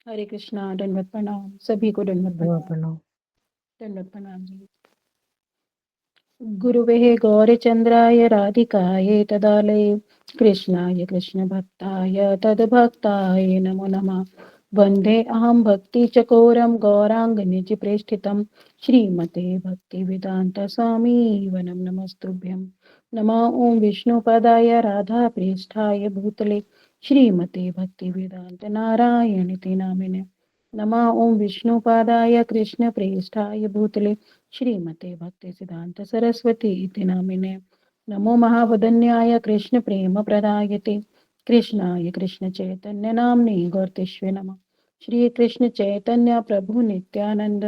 हरे कृष्णा। दंडवत प्रणाम सभी को। दंडवत प्रणाम। प्रणाम। दंडवत प्रणाम जी। गुरुवे गौरचंद्राय राधिकाय तदालये कृष्णाय कृष्णभक्ताय तद्भक्ताय नमो नमः। वन्दे अहं भक्तिचकोरं गौराङ्गनिजप्रेष्ठितं श्रीमते भक्तिवेदान्तस्वामी वनं नमस्तुभ्यं। नमः ॐ विष्णुपदाय राधाप्रेष्ठाय भूतले श्रीमते भक्तिवेदान्त नारायणिति नामिने। नमः ॐ विष्णुपादाय कृष्णप्रेष्ठाय भूतले श्रीमते भक्ति सिद्धांत सरस्वती इति नामिने। नमो महावदन्याय कृष्ण प्रेम प्रदायते कृष्णाय कृष्ण चैतन्य नामने गौरतेश्वे नमः। श्री कृष्ण चैतन्य प्रभु नित्यानंद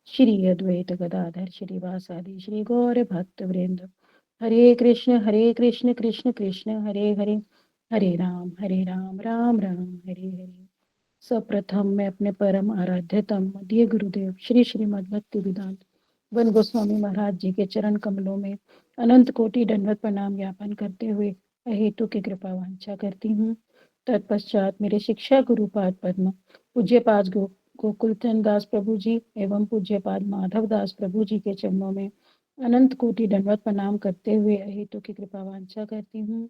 श्री अद्वैत गदाधर श्रीवासादि श्री गौर भक्त वृंद। हरे कृष्ण कृष्ण कृष्ण हरे हरे, हरे राम राम राम हरे हरे। सप्रथम मैं अपने परम आराध्यतम मध्य गुरुदेव श्री श्रीमद् भक्ति वेदांत वन गोस्वामी महाराज जी के चरण कमलों में अनंत कोटि दंडवत प्रणाम ज्ञापन करते हुए अहेतु की कृपा वांछा करती हूँ। तत्पश्चात मेरे शिक्षा गुरुपाद पद्म पूज्य पाद गोकुलचंद दास प्रभु जी एवं पूज्य पाद माधव दास प्रभु जी के चरणों में अनंत कोटि दंडवत प्रणाम करते हुए अहेतु की कृपा वांछा करती हूँ।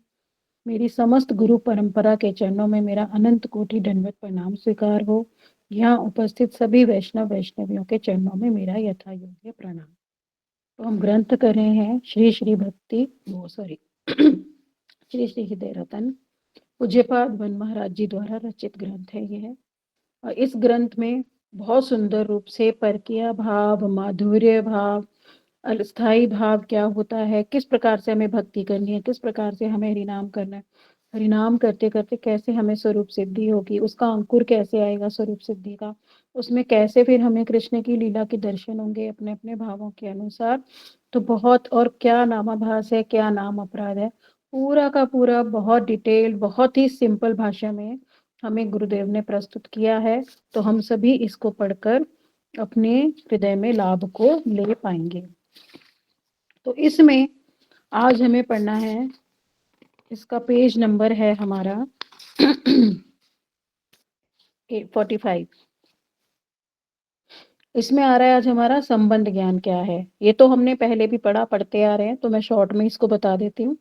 मेरी समस्त गुरु परंपरा के चरणों में मेरा अनंत कोटि दंडवत प्रणाम स्वीकार हो। यहाँ उपस्थित सभी वैष्णव वैष्णवियों के चरणों में मेरा यथा योग्य प्रणाम। तो हम ग्रंथ कर रहे हैं श्री श्री भक्ति वो सॉरी श्री श्री हृदय रतन पूज्यपाद वन महाराज जी द्वारा रचित ग्रंथ है यह। और इस ग्रंथ में बहुत सुंदर रूप से परकीय भाव, माधुर्य भाव, अस्थाई भाव क्या होता है, किस प्रकार से हमें भक्ति करनी है, किस प्रकार से हमें हरिनाम करना है, हरिनाम करते करते कैसे हमें स्वरूप सिद्धि होगी, उसका अंकुर कैसे आएगा स्वरूप सिद्धि का, उसमें कैसे फिर हमें कृष्ण की लीला के दर्शन होंगे अपने अपने भावों के अनुसार। तो बहुत, और क्या नामाभास है, क्या नाम अपराध है, पूरा का पूरा बहुत डिटेल, बहुत ही सिंपल भाषा में हमें गुरुदेव ने प्रस्तुत किया है। तो हम सभी इसको पढ़कर अपने हृदय में लाभ को ले पाएंगे। तो इसमें आज हमें पढ़ना है, इसका पेज नंबर है हमारा 45। इसमें आ रहा है आज हमारा संबंध ज्ञान क्या है। ये तो हमने पहले भी पढ़ते आ रहे हैं, तो मैं शॉर्ट में इसको बता देती हूँ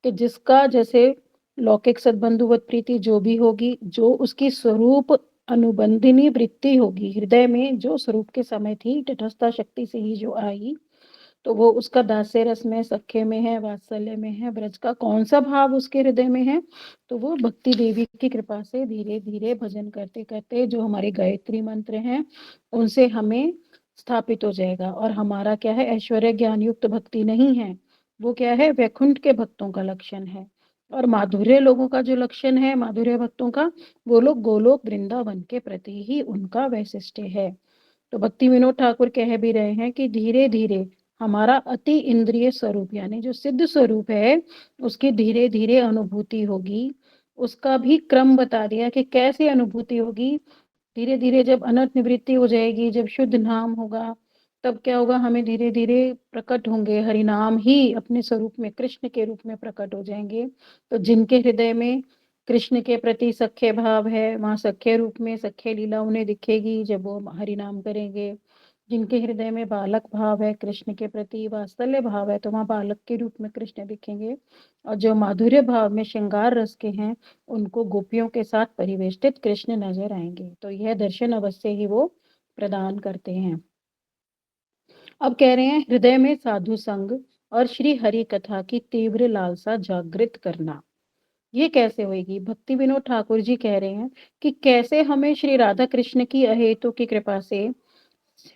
कि जिसका जैसे लौकिक सद्बंधुवत प्रीति जो भी होगी, जो उसकी स्वरूप अनुबंधिनी वृत्ति होगी हृदय में, जो स्वरूप के समय थी तटस्था शक्ति से ही जो आई, तो वो उसका दास्य रस में, सख्य में है, वात्सल्य में है, ब्रज का कौन सा भाव उसके हृदय में है, तो वो भक्ति देवी की कृपा से धीरे धीरे भजन करते करते जो हमारे गायत्री मंत्र हैं उनसे हमें स्थापित हो जाएगा। और हमारा क्या है, ऐश्वर्य ज्ञान युक्त भक्ति नहीं है, वो क्या है, वैकुंठ के भक्तों का लक्षण है। और माधुर्य लोगों का जो लक्षण है, माधुर्य भक्तों का, वो लोग गोलोक वृंदावन के प्रति ही उनका वैशिष्ट्य है। तो भक्ति विनोद ठाकुर कह भी रहे हैं कि धीरे धीरे हमारा अति इंद्रिय स्वरूप यानी जो सिद्ध स्वरूप है उसकी धीरे धीरे अनुभूति होगी। उसका भी क्रम बता दिया कि कैसे अनुभूति होगी। धीरे धीरे जब अनर्थ निवृत्ति हो जाएगी, जब शुद्ध नाम होगा, तब क्या होगा, हमें धीरे धीरे प्रकट होंगे हरिनाम ही अपने स्वरूप में कृष्ण के रूप में प्रकट हो जाएंगे। तो जिनके हृदय में कृष्ण के प्रति सख्य भाव है, वहां सख्य रूप में सख्य लीला उन्हें दिखेगी जब वो हरिनाम करेंगे। जिनके हृदय में बालक भाव है, कृष्ण के प्रति वात्सल्य भाव है, तो वहां बालक के रूप में कृष्ण दिखेंगे। और जो माधुर्य भाव में श्रृंगार रस के हैं, उनको गोपियों के साथ परिवेष्टित कृष्ण नजर आएंगे। तो यह दर्शन अवश्य ही वो प्रदान करते हैं। अब कह रहे हैं हृदय में साधु संग और श्री हरि कथा की तीव्र लालसा जागृत करना। ये कैसे होगी? भक्ति विनोद ठाकुर जी कह रहे हैं कि कैसे हमें श्री राधा कृष्ण की अहेतु की कृपा से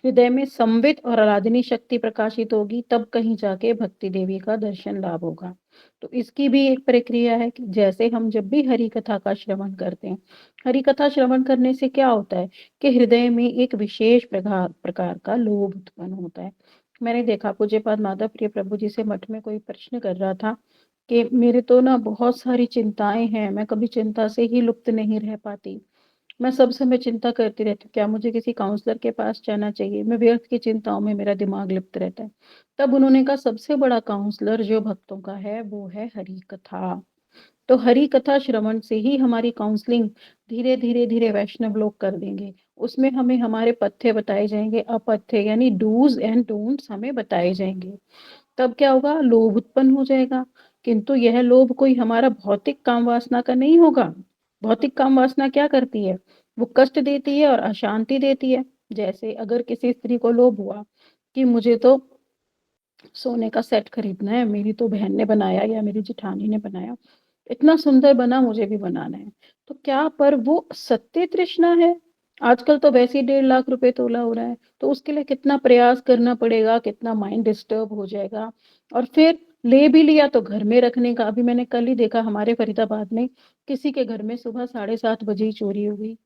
हृदय में संवित और आराधनी शक्ति प्रकाशित होगी, तब कहीं जाके भक्ति देवी का दर्शन लाभ होगा। तो इसकी भी एक प्रक्रिया है कि जैसे हम जब भी हरि कथा का श्रवण करते हैं, हरि कथा श्रवण करने से क्या होता है कि हृदय में एक विशेष प्रकार का लोभ उत्पन्न होता है। मैंने देखा पूज्यपाद माधव प्रिय प्रभु जी से मठ में कोई प्रश्न कर रहा था कि मेरे तो ना बहुत सारी चिंताएं हैं, मैं कभी चिंता से ही लुप्त नहीं रह पाती, मैं सब समय चिंता करती रहती हूँ, क्या मुझे किसी काउंसलर के पास जाना चाहिए, मैं व्यर्थ की चिंताओं में मेरा दिमाग लिप्त रहता है। तब उन्होंने कहा सबसे बड़ा काउंसलर जो भक्तों का है वो है हरि कथा। तो हरि कथा श्रवण से ही हमारी काउंसलिंग धीरे-धीरे वैष्णव लोग कर देंगे। उसमें हमें हमारे पथ्य बताए जाएँगे, अपथ्य यानी डूज़ एंड डोंट्स हमें बताए जाएँगे। तब क्या होगा? लोभ उत्पन्न हो जाएगा, किंतु यह लोभ कोई हमारा भौतिक काम वासना का नहीं होगा। भौतिक काम वासना क्या करती है? वो कष्ट देती है और अशांति देती है। जैसे अगर किसी स्त्री को लोभ हुआ कि मुझे तो सोने का सेट खरीदना है, मेरी तो बहन ने बनाया या मेरी जेठानी ने बनाया, इतना सुंदर बना मुझे भी बनाना है। तो क्या पर वो सत्य तृष्णा है? आजकल तो वैसे ही 1.5 लाख रुपए तोला हो रहा है, तो उसके लिए कितना प्रयास करना पड़ेगा, कितना माइंड डिस्टर्ब हो जाएगा और फिर ले भी लिया तो घर में रखने का। अभी मैंने कल ही देखा हमारे फरीदाबाद में किसी के घर में सुबह 7:30 बजे ही चोरी हो गई।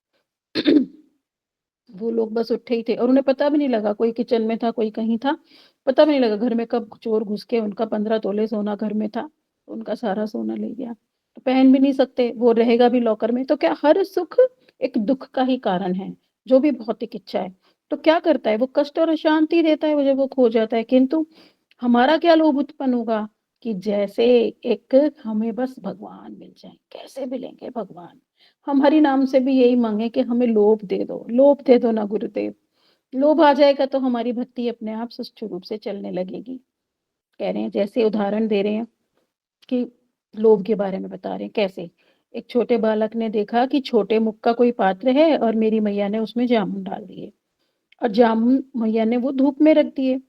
वो लोग बस उठे ही थे और उन्हें पता भी नहीं लगा, कोई किचन में था, कोई कहीं था, पता भी नहीं लगा घर में कब चोर घुस के उनका 15 तोले सोना घर में था, उनका सारा सोना ले गया। तो पहन भी नहीं सकते, वो रहेगा भी लॉकर में। तो क्या हर सुख एक दुःख का ही कारण है, जो भी भौतिक इच्छा है। तो क्या करता है वो कष्ट और अशांति देता है वो जब वो खो जाता है, किंतु हमारा क्या लोभ उत्पन्न होगा कि जैसे एक हमें बस भगवान मिल जाएँ, कैसे मिलेंगे भगवान? हम हरि नाम से भी यही माँगे कि हमें लोभ दे दो ना गुरुदेव। लोभ आ जाएगा तो हमारी भक्ति अपने आप सुष्ठु रूप से चलने लगेगी। कह रहे हैं जैसे उदाहरण दे रहे हैं कि लोभ के बारे में बता रहे हैं कैसे? एक छोटे बालक ने देखा कि छोटे मुख का कोई पात्र है और मेरी मैया ने उसमें जामुन डाल दिए और जामुन मैया ने वो धूप में रख दिए।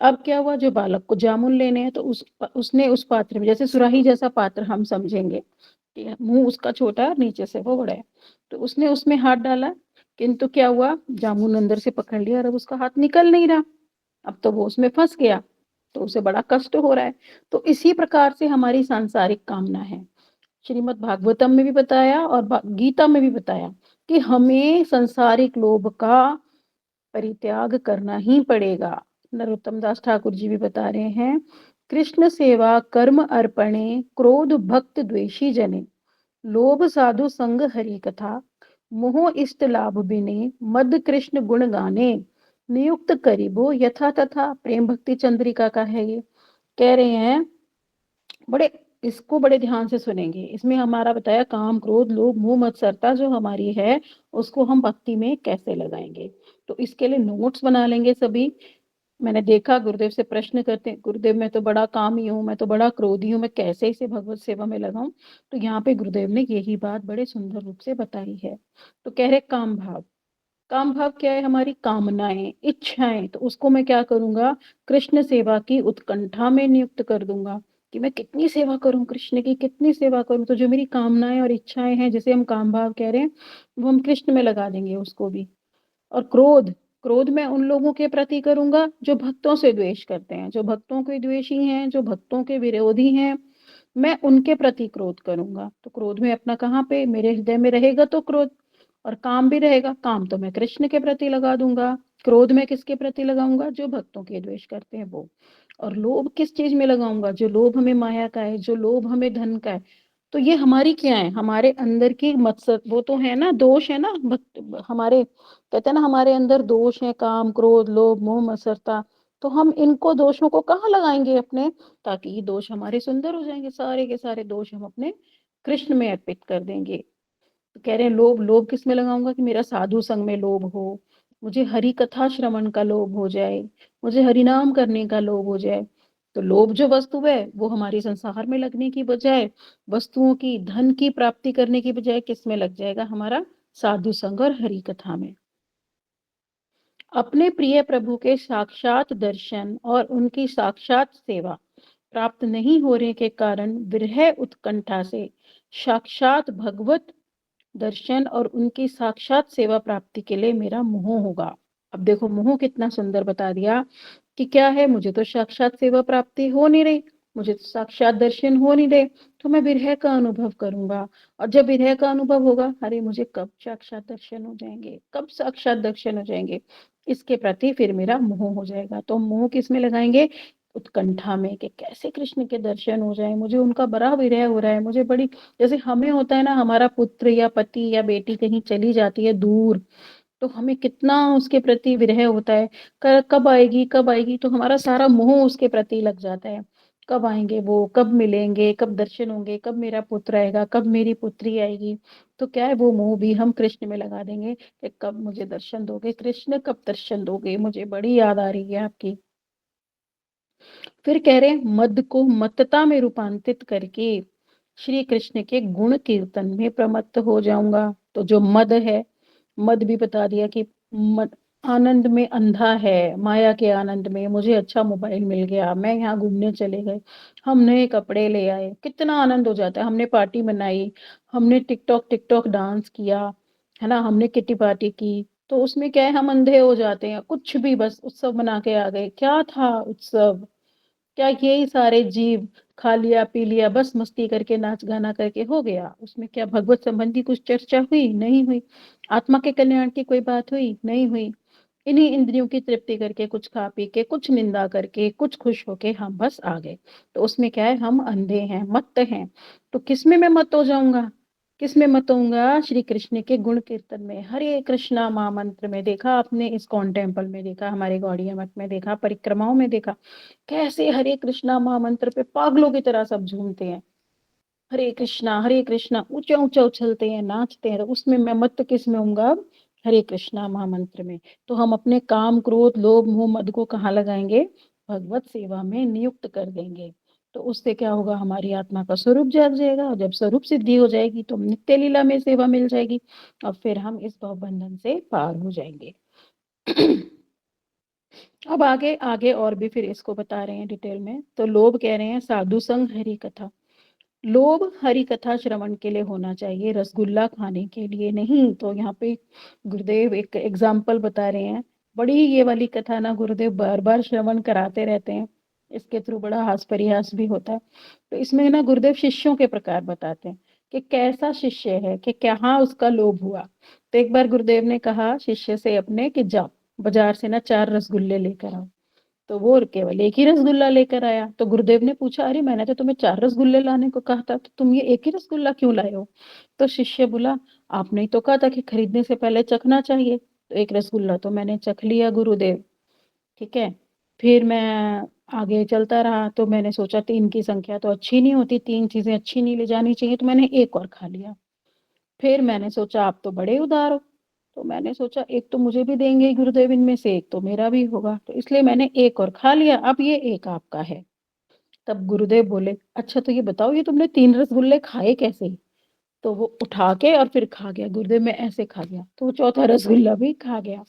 अब क्या हुआ जो बालक को जामुन लेने हैं तो उसने उस पात्र में जैसे सुराही जैसा पात्र हम समझेंगे कि मुँह उसका छोटा है और नीचे से वो बड़ा है। तो उसने उसमें हाथ डाला, किंतु क्या हुआ जामुन अंदर से पकड़ लिया और अब उसका हाथ निकल नहीं रहा। अब तो वो उसमें फँस गया, तो उसे बड़ा कष्ट हो रहा है। तो इसी प्रकार से हमारी सांसारिक कामना है। श्रीमद् भागवतम में भी बताया और गीता में भी बताया कि हमें सांसारिक लोभ का परित्याग करना ही पड़ेगा। नरोत्तम दास ठाकुर जी भी बता रहे हैं, कृष्ण सेवा कर्म अर्पणे क्रोध भक्त द्वेषी जने लोभ साधु संग हरि कथा मोह इष्ट लाभ बिने मद कृष्ण गुण गाने नियुक्त करीबो यथा तथा। प्रेम भक्ति चंद्रिका का है ये। कह रहे हैं बड़े इसको बड़े ध्यान से सुनेंगे। इसमें हमारा बताया काम, क्रोध, लोभ, मोह, मत्सरता जो हमारी है, उसको हम भक्ति में कैसे लगाएँगे। तो इसके लिए नोट्स बना लेंगे सभी। मैंने देखा गुरुदेव से प्रश्न करते हैं, गुरुदेव मैं तो बड़ा कामी हूँ, मैं तो बड़ा क्रोधी हूँ, मैं कैसे इसे भगवत सेवा में लगाऊँ? तो यहाँ पे गुरुदेव ने यही बात बड़े सुंदर रूप से बताई है। तो कह रहे काम भाव। काम भाव क्या है? हमारी कामनाएँ, इच्छाएँ, तो उसको मैं क्या करूँगा? कृष्ण सेवा की उत्कंठा में नियुक्त कर दूँगा कि मैं कितनी सेवा करूँ कृष्ण की, कितनी सेवा करूँ। तो जो मेरी कामनाएँ और इच्छाएँ हैं, जिसे हम काम भाव कह रहे हैं, वो हम कृष्ण में लगा देंगे उसको भी। और क्रोध, क्रोध मैं उन लोगों के प्रति करूँगा जो भक्तों से द्वेष करते हैं, जो भक्तों के द्वेषी हैं, जो भक्तों के विरोधी हैं, मैं उनके प्रति क्रोध करूँगा। तो क्रोध में अपना कहाँ पे मेरे हृदय में रहेगा तो क्रोध और काम भी रहेगा, काम तो मैं कृष्ण के प्रति लगा दूँगा। क्रोध मैं किसके प्रति लगाऊँगा? जो भक्तों के द्वेष करते हैं वो। और लोभ किस चीज़ में लगाऊँगा? जो लोभ हमें माया का है, जो लोभ हमें धन का है। तो ये हमारी क्या है? हमारे अंदर की मत्सर वो तो है ना, दोष है ना हमारे कहते हैं ना हमारे अंदर दोष है काम, क्रोध, लोभ, मोह, मत्सरता। तो हम इनको दोषों को कहाँ लगाएँगे अपने? ताकि ये दोष हमारे सुंदर हो जाएँगे, सारे के सारे दोष हम अपने कृष्ण में अर्पित कर देंगे। तो कह रहे हैं लोभ, लोभ किसमें लगाऊँगा कि मेरा साधु संग में लोभ हो, मुझे हरि कथा श्रवण का लोभ हो जाए, मुझे हरि नाम करने का लोभ हो जाए। तो लोभ जो वस्तु है, वो हमारी संसार में लगने की बजाय, वस्तुओं की, धन की प्राप्ति करने की बजाय किसमें लग जाएगा? हमारा साधु संग और हरि कथा में। अपने प्रिय प्रभु के साक्षात दर्शन और उनकी साक्षात सेवा प्राप्त नहीं होने के कारण विरह उत्कंठा से साक्षात भगवत दर्शन और उनकी साक्षात सेवा प्राप्ति के लिए मेरा मोह होगा। अब देखो मोह कितना सुंदर बता दिया कि क्या है, मुझे तो साक्षात सेवा प्राप्ति हो नहीं रही, मुझे तो साक्षात दर्शन हो नहीं रहे, तो मैं विरह का अनुभव करूंगा। और जब विरह का अनुभव होगा, अरे मुझे कब साक्षात दर्शन हो जाएंगे, कब साक्षात दर्शन हो जाएंगे, इसके प्रति फिर मेरा मोह हो जाएगा। तो मोह किस में लगाएंगे? उत्कंठा में कि कैसे कृष्ण के दर्शन हो जाए, मुझे उनका बड़ा विरह हो रहा है, मुझे बड़ी जैसे हमें होता है ना, हमारा पुत्र या पति या बेटी कहीं चली जाती है दूर, तो हमें कितना उसके प्रति विरह होता है, कब आएगी कब आएगी, तो हमारा सारा मोह उसके प्रति लग जाता है। कब आएँगे वो, कब मिलेंगे, कब दर्शन होंगे, कब मेरा पुत्र आएगा, कब मेरी पुत्री आएगी। तो क्या है वो मोह भी हम कृष्ण में लगा देंगे कि कब मुझे दर्शन दोगे कृष्ण, कब दर्शन दोगे? मुझे बड़ी याद आ रही है आपकी। फिर कह रहे हैं मद को मत्तता में रूपांतरित करके श्री कृष्ण के गुण कीर्तन में प्रमत्त हो जाऊंगा। तो जो मद है, मद भी बता दिया कि मद आनंद में अंधा है, माया के आनंद में। मुझे अच्छा मोबाइल मिल गया, मैं यहाँ घूमने चले गए, हम नए कपड़े ले आए, कितना आनंद हो जाता है। हमने पार्टी मनाई, हमने टिकटॉक टिकटॉक डांस किया, है ना, हमने किटी पार्टी की। तो उसमें क्या है, हम अंधे हो जाते हैं, कुछ भी बस उत्सव मना के आ गए। क्या था उत्सव? क्या यही सारे जीव खा लिया, पी लिया, बस मस्ती करके नाच गाना करके हो गया? उसमें क्या भगवत संबंधी कुछ चर्चा हुई? नहीं हुई। आत्मा के कल्याण की कोई बात हुई? नहीं हुई। इन्हीं इंद्रियों की तृप्ति करके, कुछ खा पी के, कुछ निंदा करके, कुछ खुश होके हम बस आ गए। तो उसमें क्या है, हम अंधे हैं, मत्त हैं। तो किसमें मैं मत हो जाऊंगा? किसमें मत होऊंगा? श्री कृष्ण के गुण कीर्तन में, हरे कृष्णा महामंत्र में। देखा आपने, इस्कॉन टेम्पल में देखा, हमारे गौड़िया मठ में देखा, परिक्रमाओं में देखा, कैसे हरे कृष्णा महामंत्र पे पागलों की तरह सब झूमते हैं। हरे कृष्णा ऊंचा ऊंचा उछलते हैं, नाचते हैं। तो उसमें मैं मत किस में होऊंगा? हरे कृष्णा महामंत्र में। तो हम अपने काम, क्रोध, लोभ, मोह, मद को कहाँ लगाएंगे? भगवत सेवा में नियुक्त कर देंगे। तो उससे क्या होगा? हमारी आत्मा का स्वरूप जाग जाएगा, और जब स्वरूप सिद्धि हो जाएगी तो नित्य लीला में सेवा मिल जाएगी, और फिर हम इस भव बंधन से पार हो जाएंगे। अब आगे आगे और भी फिर इसको बता रहे हैं डिटेल में। तो लोभ कह रहे हैं साधु संग हरि कथा। लोभ हरि कथा श्रवण के लिए होना चाहिए, रसगुल्ला खाने के लिए नहीं। तो यहाँ पे गुरुदेव एक एग्जाम्पल बता रहे हैं। बड़ी ये वाली कथा ना गुरुदेव बार बार श्रवण कराते रहते हैं, इसके थ्रू बड़ा हास परिहास भी होता है। तो इसमें ना गुरुदेव शिष्यों के प्रकार बताते हैं कि कैसा शिष्य है, कि क्या उसका लोभ हुआ। तो एक बार गुरुदेव ने कहा शिष्य से अपने कि जाओ बाजार से ना 4 रसगुल्ले लेकर आओ। तो वो केवल एक ही रसगुल्ला लेकर आया। तो गुरुदेव ने पूछा, अरे मैंने तो तुम्हें 4 रसगुल्ले लाने को कहा था, तो तुम ये एक ही रसगुल्ला क्यों लाए हो? तो शिष्य बोला, आपने ही तो कहा था कि खरीदने से पहले चखना चाहिए। तो एक रसगुल्ला तो मैंने चख लिया गुरुदेव, ठीक है। फिर मैं आगे चलता रहा, तो मैंने सोचा 3 की संख्या तो अच्छी नहीं होती, 3 चीजें अच्छी नहीं ले जानी चाहिए, तो मैंने एक और खा लिया। फिर मैंने सोचा आप तो बड़े उदार हो, तो मैंने सोचा एक तो मुझे भी देंगे ही गुरुदेव, इनमें से एक तो मेरा भी होगा, तो इसलिए मैंने एक और खा लिया, अब ये एक आपका है। तब गुरुदेव बोले, अच्छा तो ये बताओ, ये तुमने 3 रसगुल्ले खाए कैसे? तो वो उठा के और फिर खा गया, गुरुदेव मैं ऐसे खा गया। तो वो चौथा रसगुल्ला भी खा गया।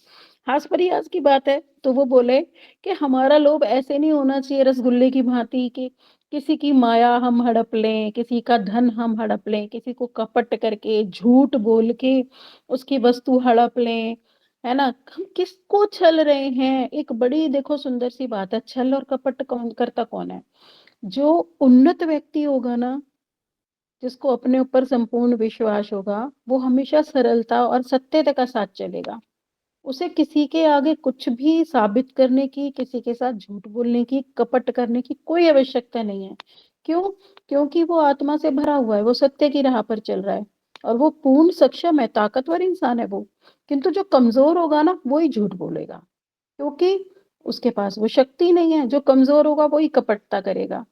हास परिहास की बात है। तो वो बोले कि हमारा लोभ ऐसे नहीं होना चाहिए रसगुल्ले की भांति, कि किसी की माया हम हड़प लें, किसी का धन हम हड़प लें, किसी को कपट करके, झूठ बोल के उसकी वस्तु हड़प लें, है ना। हम किसको छल रहे हैं? एक बड़ी देखो सुंदर सी बात है, छल और कपट कौन करता? कौन है? जो उन्नत व्यक्ति होगा ना, जिसको अपने ऊपर संपूर्ण विश्वास होगा, वो हमेशा सरलता और सत्यता का साथ चलेगा। उसे किसी के आगे कुछ भी साबित करने की, किसी के साथ झूठ बोलने की, कपट करने की कोई आवश्यकता नहीं है। क्यों? क्योंकि वो आत्मा से भरा हुआ है, वो सत्य की राह पर चल रहा है, और वो पूर्ण सक्षम है, ताकतवर इंसान है वो। किंतु जो कमजोर होगा ना, वो ही झूठ बोलेगा, क्योंकि उसके पास वो शक्ति नहीं है। जो कमजोर होगा वो ही कपटता करेगा।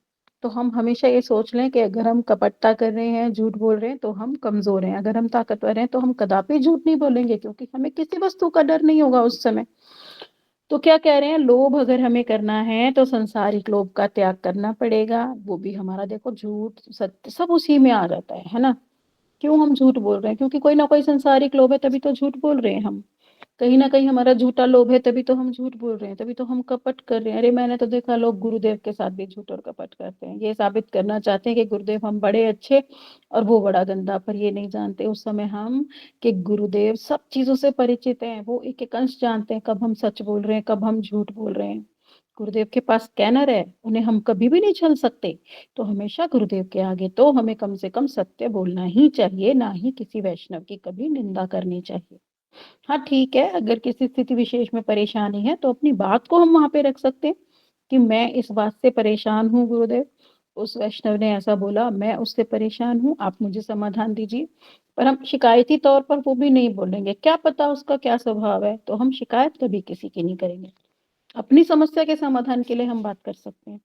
तो हम हमेशा ये सोच लें कि अगर हम कपटता कर रहे हैं, झूठ बोल रहे हैं, तो हम कमजोर हैं। अगर हम ताकतवर हैं तो हम कदापि झूठ नहीं बोलेंगे, क्योंकि हमें किसी वस्तु का डर नहीं होगा उस समय। तो क्या कह रहे हैं, लोभ अगर हमें करना है तो संसारिक लोभ का त्याग करना पड़ेगा। वो भी हमारा देखो झूठ सत्य सब उसी में आ जाता है ना। क्यों हम झूठ बोल रहे हैं? क्योंकि कोई ना कोई संसारिक लोभ है, तभी तो झूठ बोल रहे हैं हम। कहीं ना कहीं हमारा झूठा लोभ है, तभी तो हम झूठ बोल रहे हैं, तभी तो हम कपट कर रहे हैं। अरे मैंने तो देखा लोग गुरुदेव के साथ भी झूठ और कपट करते हैं, ये साबित करना चाहते हैं कि गुरुदेव हम बड़े अच्छे और वो बड़ा गंदा। पर ये नहीं जानते उस समय हम कि गुरुदेव सब चीजों से परिचित हैं। वो एक एक अंश जानते हैं, कब हम सच बोल रहे हैं, कब हम झूठ बोल रहे हैं। गुरुदेव के पास स्कैनर है, उन्हें हम कभी भी नहीं छल सकते। तो हमेशा गुरुदेव के आगे तो हमें कम से कम सत्य बोलना ही चाहिए, ना ही किसी वैष्णव की कभी निंदा करनी चाहिए। हाँ ठीक है, अगर किसी स्थिति विशेष में परेशानी है तो अपनी बात को हम वहां पे रख सकते हैं कि मैं इस बात से परेशान हूँ गुरुदेव, उस वैष्णव ने ऐसा बोला, मैं उससे परेशान हूँ, आप मुझे समाधान दीजिए। पर हम शिकायती तौर पर वो भी नहीं बोलेंगे, क्या पता उसका क्या स्वभाव है। तो हम शिकायत कभी किसी की नहीं करेंगे, अपनी समस्या के समाधान के लिए हम बात कर सकते हैं।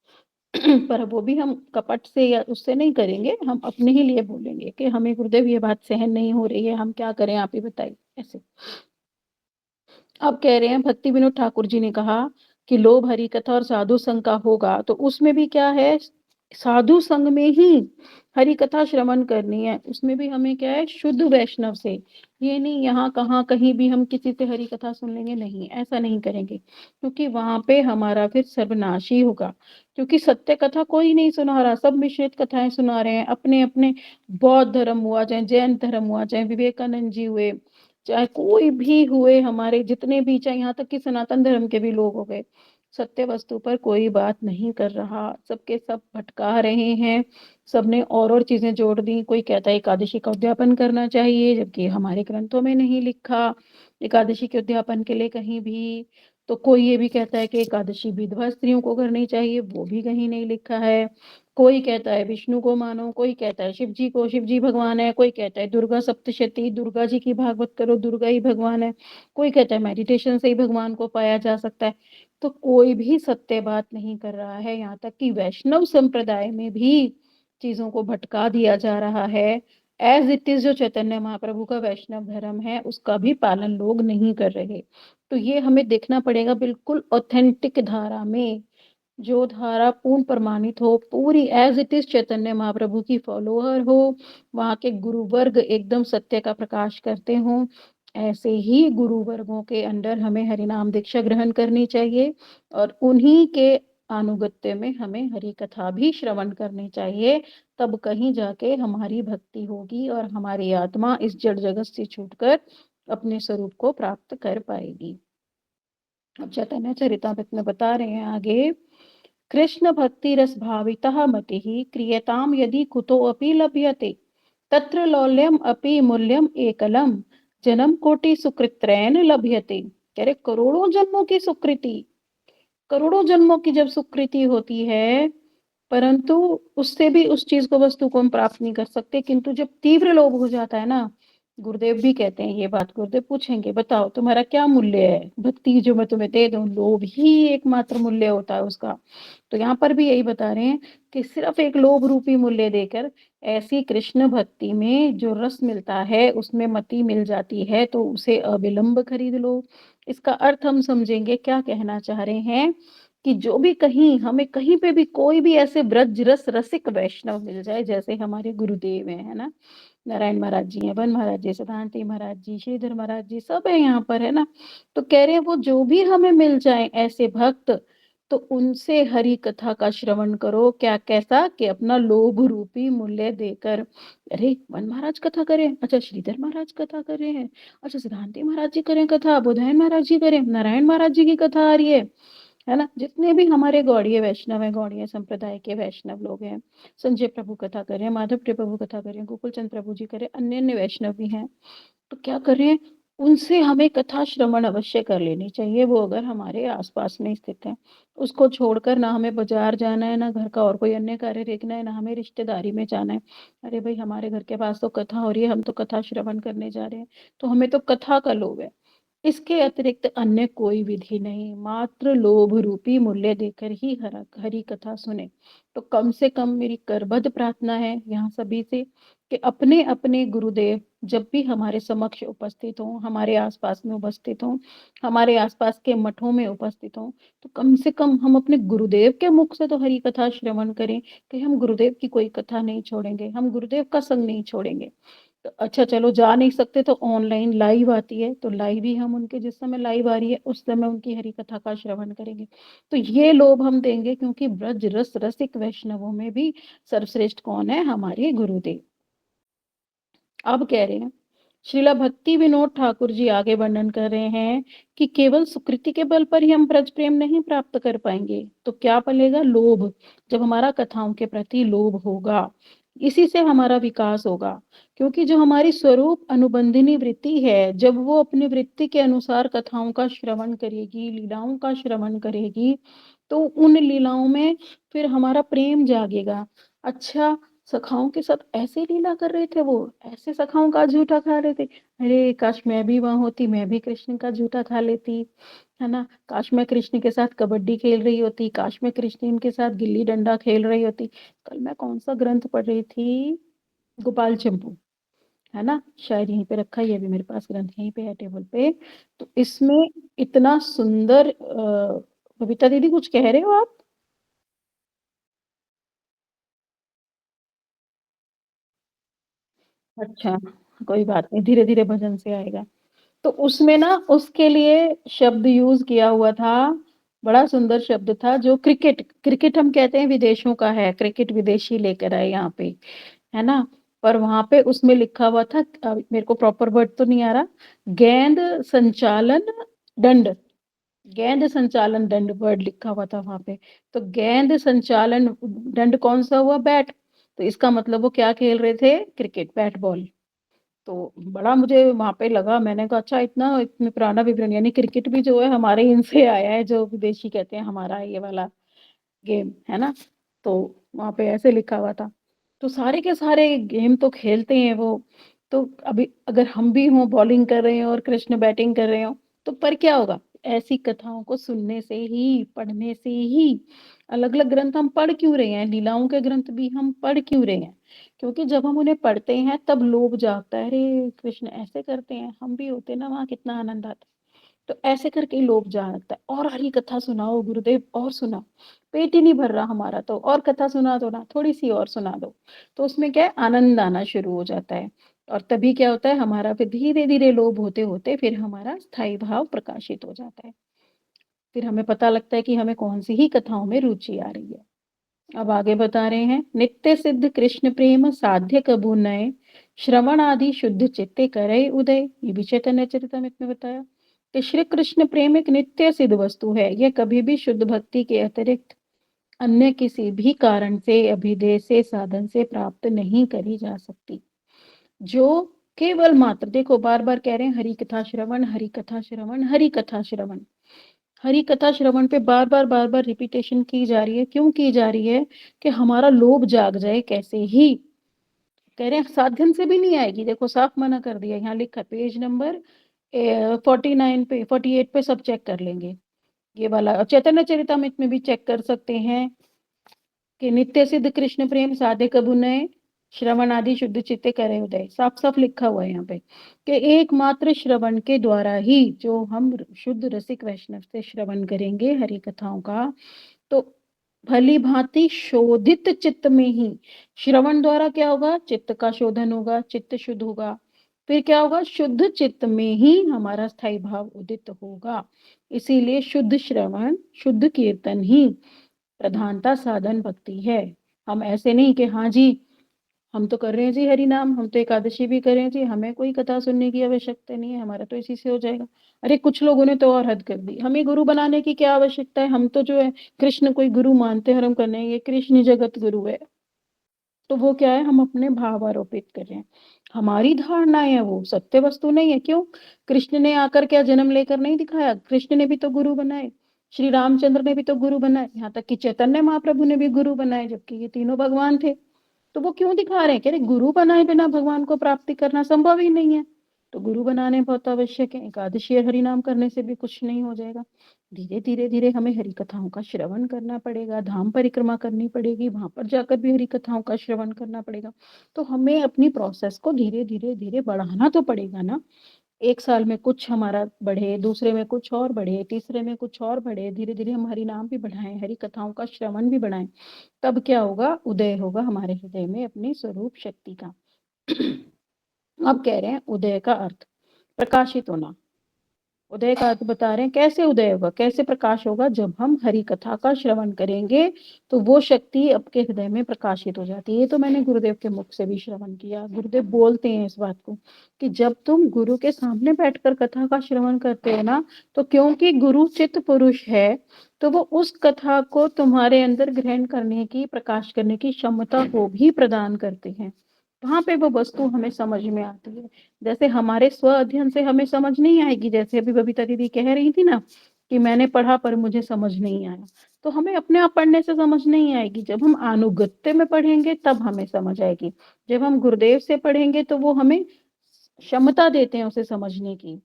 पर वो भी हम कपट से या उससे नहीं करेंगे, हम अपने ही लिए बोलेंगे कि हमें गुरुदेव ये बात सहन नहीं हो रही है, हम क्या करें आप ही बताइए, ऐसे। अब कह रहे हैं भक्ति विनोद ठाकुर जी ने कहा कि लोभ हरि कथा और साधु संग का होगा, तो उसमें भी क्या है, साधु संग में ही हरि कथा श्रवण करनी है, उसमें भी हमें क्या है, शुद्ध वैष्णव से। ये नहीं यहाँ कहाँ कहीं भी हम किसी से हरि कथा सुन लेंगे, नहीं, ऐसा नहीं करेंगे, क्योंकि वहां पे हमारा फिर सर्वनाश ही होगा। क्योंकि सत्य कथा कोई नहीं सुना रहा, सब मिश्रित कथाएं सुना रहे हैं, अपने अपने, बौद्ध धर्म हुआ, चाहे जैन धर्म हुआ, चाहे विवेकानंद जी हुए, चाहे कोई भी हुए, हमारे जितने भी, चाहे यहाँ तक कि सनातन धर्म के भी लोग हो गए, सत्य वस्तु पर कोई बात नहीं कर रहा, सबके सब भटका रहे हैं। सबने और चीजें जोड़ दी, कोई कहता है एकादशी का उद्यापन करना चाहिए, जबकि हमारे ग्रंथों में नहीं लिखा एकादशी के उद्यापन के लिए कहीं भी। तो कोई ये भी कहता है कि एकादशी विधवा स्त्रियों को करनी चाहिए, वो भी कहीं नहीं लिखा है। कोई कहता है विष्णु को मानो, कोई कहता है शिव जी को, शिव जी भगवान है, कोई कहता है दुर्गा सप्तशती, दुर्गा जी की भागवत करो, दुर्गा ही भगवान है, कोई कहता है मेडिटेशन से ही भगवान को पाया जा सकता है। तो कोई भी सत्य बात नहीं कर रहा है, यहाँ तक कि वैष्णव संप्रदाय में भी चीजों को भटका दिया जा रहा है। एज इट इज जो चैतन्य महाप्रभु का वैष्णव धर्म है उसका भी पालन लोग नहीं कर रहे। तो ये हमें देखना पड़ेगा बिल्कुल ऑथेंटिक धारा में, जो धारा पूर्ण प्रमाणित हो, पूरी as it is Chaitanya Mahaprabhu की फॉलोअर हो, वहां के गुरु वर्ग एकदम सत्य का प्रकाश करते हो, ऐसे ही गुरु वर्गों के अंडर हमें हरिनाम दीक्षा ग्रहण करनी चाहिए, और उन्हीं के अनुगत्य में हमें हरि कथा भी श्रवण करनी चाहिए। तब कहीं जाके हमारी भक्ति होगी और हमारी आत्मा इस जड़ जगत से छूटकर अपने स्वरूप को प्राप्त कर पाएगी। अब चैतन्य चरितामृत में बता रहे हैं आगे, कृष्ण भक्ति रस भावितः मतिः क्रियताम यदि कुतो अपि लभ्यते तत्र लौल्यम अपि मूल्यम एकलम जन्म कोटि सुकृत्रैन लभ्यते। कह रहे करोड़ों जन्मों की सुकृति, करोड़ों जन्मों की जब सुकृति होती है, परंतु उससे भी उस चीज को, वस्तु को हम प्राप्त नहीं कर सकते, किंतु जब तीव्र लोभ हो जाता है ना, गुरुदेव भी कहते हैं ये बात, गुरुदेव पूछेंगे बताओ तुम्हारा क्या मूल्य है, भक्ति जो मैं तुम्हें दे दूं, लोभ ही एकमात्र मूल्य होता है उसका। तो यहाँ पर भी यही बता रहे हैं कि सिर्फ एक लोभ रूपी मूल्य देकर ऐसी कृष्ण भक्ति में जो रस मिलता है उसमें मति मिल जाती है, तो उसे अविलंब खरीद लो। इसका अर्थ हम समझेंगे, क्या कहना चाह रहे हैं कि जो भी कहीं हमें कहीं पे भी कोई भी ऐसे ब्रज रस रसिक वैष्णव मिल जाए, जैसे हमारे गुरुदेव है ना, नारायण महाराज जी हैं, वन महाराज जी, सदानंद महाराज जी, श्रीधर महाराज जी, सब है यहाँ पर है ना। तो कह रहे हैं वो जो भी हमें मिल जाए ऐसे भक्त, तो उनसे हरि कथा का श्रवण करो, क्या कैसा कि अपना लोभ रूपी मूल्य देकर। अरे वन महाराज कथा करें, अच्छा श्रीधर महाराज कथा कर रहे हैं, अच्छा सिद्धांति महाराज जी करें कथा, बुधायन महाराज जी करें, नारायण महाराज जी की कथा आ रही है ना, जितने भी हमारे गौड़ीय वैष्णव है, गौड़ीय संप्रदाय के वैष्णव लोग हैं, संजय प्रभु कथा करें, माधव प्रभु कथा करें, गोकुल चंद प्रभु जी करें, अन्य अन्य वैष्णव भी हैं, तो क्या करें, उनसे हमें कथा श्रवण अवश्य कर लेनी चाहिए, वो अगर हमारे आसपास में स्थित है। उसको छोड़कर ना हमें बाजार जाना है, ना घर का और कोई अन्य कार्य देखना है, ना हमें रिश्तेदारी में जाना है। अरे भाई हमारे घर के पास तो कथा हो रही है, हम तो कथा श्रवण करने जा रहे हैं, तो हमें तो कथा का लोभ है, इसके अतिरिक्त अन्य कोई विधि नहीं, मात्र लोभ रूपी मूल्य देकर ही हरि कथा सुने। तो कम से कम मेरी करबद्ध प्रार्थना है यहाँ सभी से कि अपने अपने गुरुदेव जब भी हमारे समक्ष उपस्थित हो, हमारे आसपास में उपस्थित हो, हमारे आसपास के मठों में उपस्थित हो, तो कम से कम हम अपने गुरुदेव के मुख से तो हरि कथा श्रवण करें, कि हम गुरुदेव की कोई कथा नहीं छोड़ेंगे, हम गुरुदेव का संग नहीं छोड़ेंगे। तो अच्छा चलो जा नहीं सकते तो ऑनलाइन लाइव आती है, तो लाइव ही हम उनके, जिस समय लाइव आ रही है उस समय उनकी हरि कथा का श्रवण करेंगे। तो ये लोभ हम देंगे, क्योंकि ब्रज रस रसिक वैष्णवों में भी सर्वश्रेष्ठ कौन है, हमारे गुरुदेव। अब कह रहे हैं श्रीला भक्ति विनोद ठाकुर जी आगे वर्णन कर रहे हैं कि केवल सुकृति के बल पर ही हम ब्रज प्रेम नहीं प्राप्त कर पाएंगे, तो क्या पलेगा, लोभ। जब हमारा कथाओं के प्रति लोभ होगा, इसी से हमारा विकास होगा, क्योंकि जो हमारी स्वरूप अनुबंधिनी वृत्ति है, जब वो अपनी वृत्ति के अनुसार कथाओं का श्रवण करेगी, लीलाओं का श्रवण करेगी, तो उन लीलाओं में फिर हमारा प्रेम जागेगा। अच्छा, सखाओं के साथ ऐसे लीला कर रहे थे वो, ऐसे सखाओं का झूठा खा रहे थे। अरे! काश मैं भी वहाँ होती, मैं भी कृष्ण का झूठा खा लेती, है ना? काश मैं कृष्ण के साथ कबड्डी खेल रही होती, काश मैं कृष्ण के साथ गिल्ली-डंडा खेल रही होती। कल मैं कौन-सा ग्रंथ पढ़ रही थी? गोपाल चंपू, है ना? शायद यहीं पे रखा है, ये भी मेरे पास ग्रंथ यहीं पे है टेबल पे। तो इसमें इतना सुंदर बबीता दीदी कुछ कह रहे हो आप? अच्छा, कोई बात नहीं, धीरे-धीरे भजन से आएगा। तो उसमें ना उसके लिए शब्द यूज़ किया हुआ था, बड़ा सुंदर शब्द था जो क्रिकेट क्रिकेट हम कहते हैं विदेशों का है, क्रिकेट विदेशी लेकर आए यहाँ पे, है ना? पर वहाँ पे उसमें लिखा हुआ था मेरे को प्रॉपर वर्ड तो नहीं आ रहा, गेंद संचालन दंड, गेंद संचालन दंड वर्ड लिखा हुआ था वहाँ पे। तो गेंद संचालन दंड कौन-सा हुआ? बैट। तो इसका मतलब वो क्या खेल रहे थे? Cricket, bat ball. तो बड़ा मुझे वहाँ पे लगा, मैंने कहा अच्छा इतना पुराना विवरण यानी क्रिकेट भी जो है हमारे इनसे आया है जो विदेशी कहते हैं हमारा ये वाला गेम, है ना? तो वहाँ पे ऐसे लिखा हुआ था। तो सारे के सारे गेम तो खेलते हैं वो, तो अभी अगर हम भी हों बॉलिंग कर रहे हों और कृष्ण बैटिंग कर रहे हों, तो पर क्या होगा? ऐसी कथाओं को सुनने से ही, पढ़ने से ही अलग-अलग ग्रंथ हम पढ़ क्यों रहे हैं? लीलाओं के ग्रंथ भी हम पढ़ क्यों रहे हैं? क्योंकि जब हम उन्हें पढ़ते हैं तब लोभ जागता है, अरे! कृष्ण ऐसे करते हैं, हम भी होते ना वहाँ कितना आनंद आता। तो ऐसे करके ही लोभ जागता है और हरी कथा सुनाओ गुरुदेव और सुनाओ। पेट ही नहीं भर रहा हमारा तो और कथा सुना दो ना, थोड़ी-सी और सुना दो। तो उसमें क्या है आनंद आना शुरू हो जाता है और तभी क्या होता है हमारा फिर धीरे-धीरे लोभ होते-होते फिर हमारा स्थायी भाव प्रकाशित हो जाता है। फिर हमें पता लगता है कि हमें कौन-सी ही कथाओं में रुचि आ रही है। अब आगे बता रहे हैं, नित्य सिद्ध कृष्ण प्रेम साध्य कबू नय, श्रवण आदि शुद्ध चित्ते करे उदय। ये भी चैतन्य चरितमृत में बताया कि श्री कृष्ण प्रेम एक नित्य सिद्ध वस्तु है। यह कभी भी शुद्ध भक्ति के अतिरिक्त अन्य किसी भी कारण से अभिधेय से साधन से प्राप्त नहीं करी जा सकती। जो केवल मात्र देखो बार-बार कह रहे हैं हरि कथा श्रवण, हरि कथा श्रवण, हरि कथा श्रवण। हरि कथा श्रवण पे बार-बार, बार-बार रिपीटेशन की जा रही है। क्यों की जा रही है? कि हमारा लोभ जाग जाए कैसे ही। कह रहे हैं साधन से भी नहीं आएगी। देखो साफ मना कर दिया। यहाँ लिखा है पेज नंबर 49 पे 48 पे सब चेक कर लेंगे। ये वाला चैतन्य चरितमृत में भी चेक कर सकते हैं कि नित्य सिद्ध कृष्ण प्रेम साधे कबू नय, श्रवण आदि शुद्ध चित्ते करे उदय। साफ-साफ लिखा हुआ है यहाँ पे कि एकमात्र श्रवण के द्वारा ही जो हम शुद्ध रसिक वैष्णव से श्रवण करेंगे हरि कथाओं का, तो भली-भांति शोधित चित्त में ही श्रवण द्वारा क्या होगा? चित्त का शोधन होगा, चित्त शुद्ध होगा। फिर क्या होगा? शुद्ध चित्त में ही हमारा स्थायी भाव उदित होगा। इसीलिए शुद्ध श्रवण, शुद्ध कीर्तन ही प्रधानता साधन भक्ति है। हम ऐसे नहीं कि हाँ जी, हम तो कर रहे हैं जी हरि नाम, हम तो एकादशी भी कर रहे हैं जी, हमें कोई कथा सुनने की आवश्यकता नहीं है, हमारा तो इसी से हो जाएगा। अरे कुछ लोगों ने तो और हद कर दी, हमें गुरु बनाने की क्या आवश्यकता है? हम तो जो है कृष्ण कोई गुरु मानते हैं और हम करने ये कृष्ण ही जगत गुरु है। तो वो क्या है हम अपने भाव आरोपित कर रहे हैं। हमारी धारणाएँ है वो, सत्य वस्तु नहीं है। क्यों? कृष्ण ने आकर क्या जन्म लेकर नहीं दिखाया? कृष्ण ने भी तो गुरु बनाए, श्री रामचंद्र ने भी तो गुरु बनाए, यहाँ तक कि चैतन्य महाप्रभु ने भी गुरु बनाए, जबकि ये तीनों भगवान थे। तो वो क्यों दिखा रहे हैं? कह रहे गुरु बनाए बिना भगवान को प्राप्ति करना संभव ही नहीं है। तो गुरु बनाने बहुत आवश्यक है। एकादशी और हरि नाम करने से भी कुछ नहीं हो जाएगा। धीरे, धीरे, धीरे हमें हरि कथाओं का श्रवण करना पड़ेगा, धाम परिक्रमा करनी पड़ेगी, वहाँ पर जाकर भी हरि कथाओं का श्रवण करना पड़ेगा। तो हमें अपनी प्रोसेस को धीरे, धीरे, धीरे बढ़ाना तो पड़ेगा ना। 1 साल में कुछ हमारा बढ़े, दूसरे में कुछ और बढ़े, तीसरे में कुछ और बढ़े, धीरे-धीरे हम हरि नाम भी बढ़ाएँ, हरि कथाओं का श्रवण भी बढ़ाएँ। तब क्या होगा? उदय होगा हमारे हृदय में अपनी स्वरूप शक्ति का। अब कह रहे हैं उदय का अर्थ, प्रकाशित होना। उदय का अर्थ बता रहे हैं कैसे उदय होगा, कैसे प्रकाश होगा? जब हम हरि कथा का श्रवण करेंगे, तो वो शक्ति आपके हृदय में प्रकाशित हो जाती है। ये तो मैंने गुरुदेव के मुख से भी श्रवण किया। गुरुदेव बोलते हैं इस बात को कि जब तुम गुरु के सामने बैठकर कथा का श्रवण करते हो ना, तो क्योंकि गुरु चित्त पुरुष है, तो वो उस कथा को तुम्हारे अंदर ग्रहण करने की, प्रकाश करने की क्षमता को भी प्रदान करते हैं। वहाँ पे वो वस्तु हमें समझ में आती है। जैसे हमारे स्व अध्ययन से हमें समझ नहीं आएगी, जैसे अभी बबीता दीदी कह रही थी ना कि मैंने पढ़ा पर मुझे समझ नहीं आया। तो हमें अपने आप पढ़ने से समझ नहीं आएगी, जब हम अनुगत्य में पढ़ेंगे तब हमें समझ आएगी। जब हम गुरुदेव से पढ़ेंगे तो वो हमें क्षमता देते हैं उसे समझने की।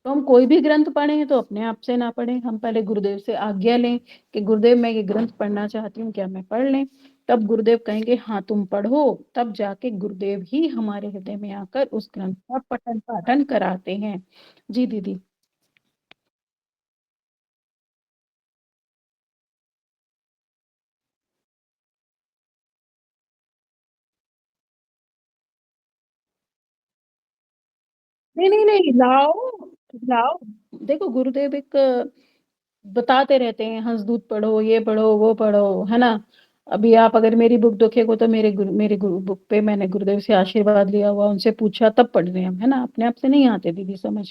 तो हम कोई भी ग्रंथ पढ़ें तो अपने आप से ना पढ़ें, हम पहले गुरुदेव से आज्ञा लें कि गुरुदेव मैं ये ग्रंथ पढ़ना चाहती हूँ, क्या मैं पढ़ लें? तब गुरुदेव कहेंगे हाँ, तुम पढ़ो, तब जाके गुरुदेव ही हमारे हृदय में आकर उस ग्रंथ का पठन-पाठन कराते हैं। जी दीदी। नहीं, नहीं, नहीं, लाओ, लाओ। देखो गुरुदेव एक बताते रहते हैं, हंसदूत पढ़ो, ये पढ़ो, वो पढ़ो, है ना? अभी आप अगर मेरी बुक देखोगे तो मेरे गुरु बुक पे मैंने गुरुदेव से आशीर्वाद लिया हुआ, उनसे पूछा तब पढ़ रहे हैं हम, है ना? अपने आप से नहीं आते दीदी समझ।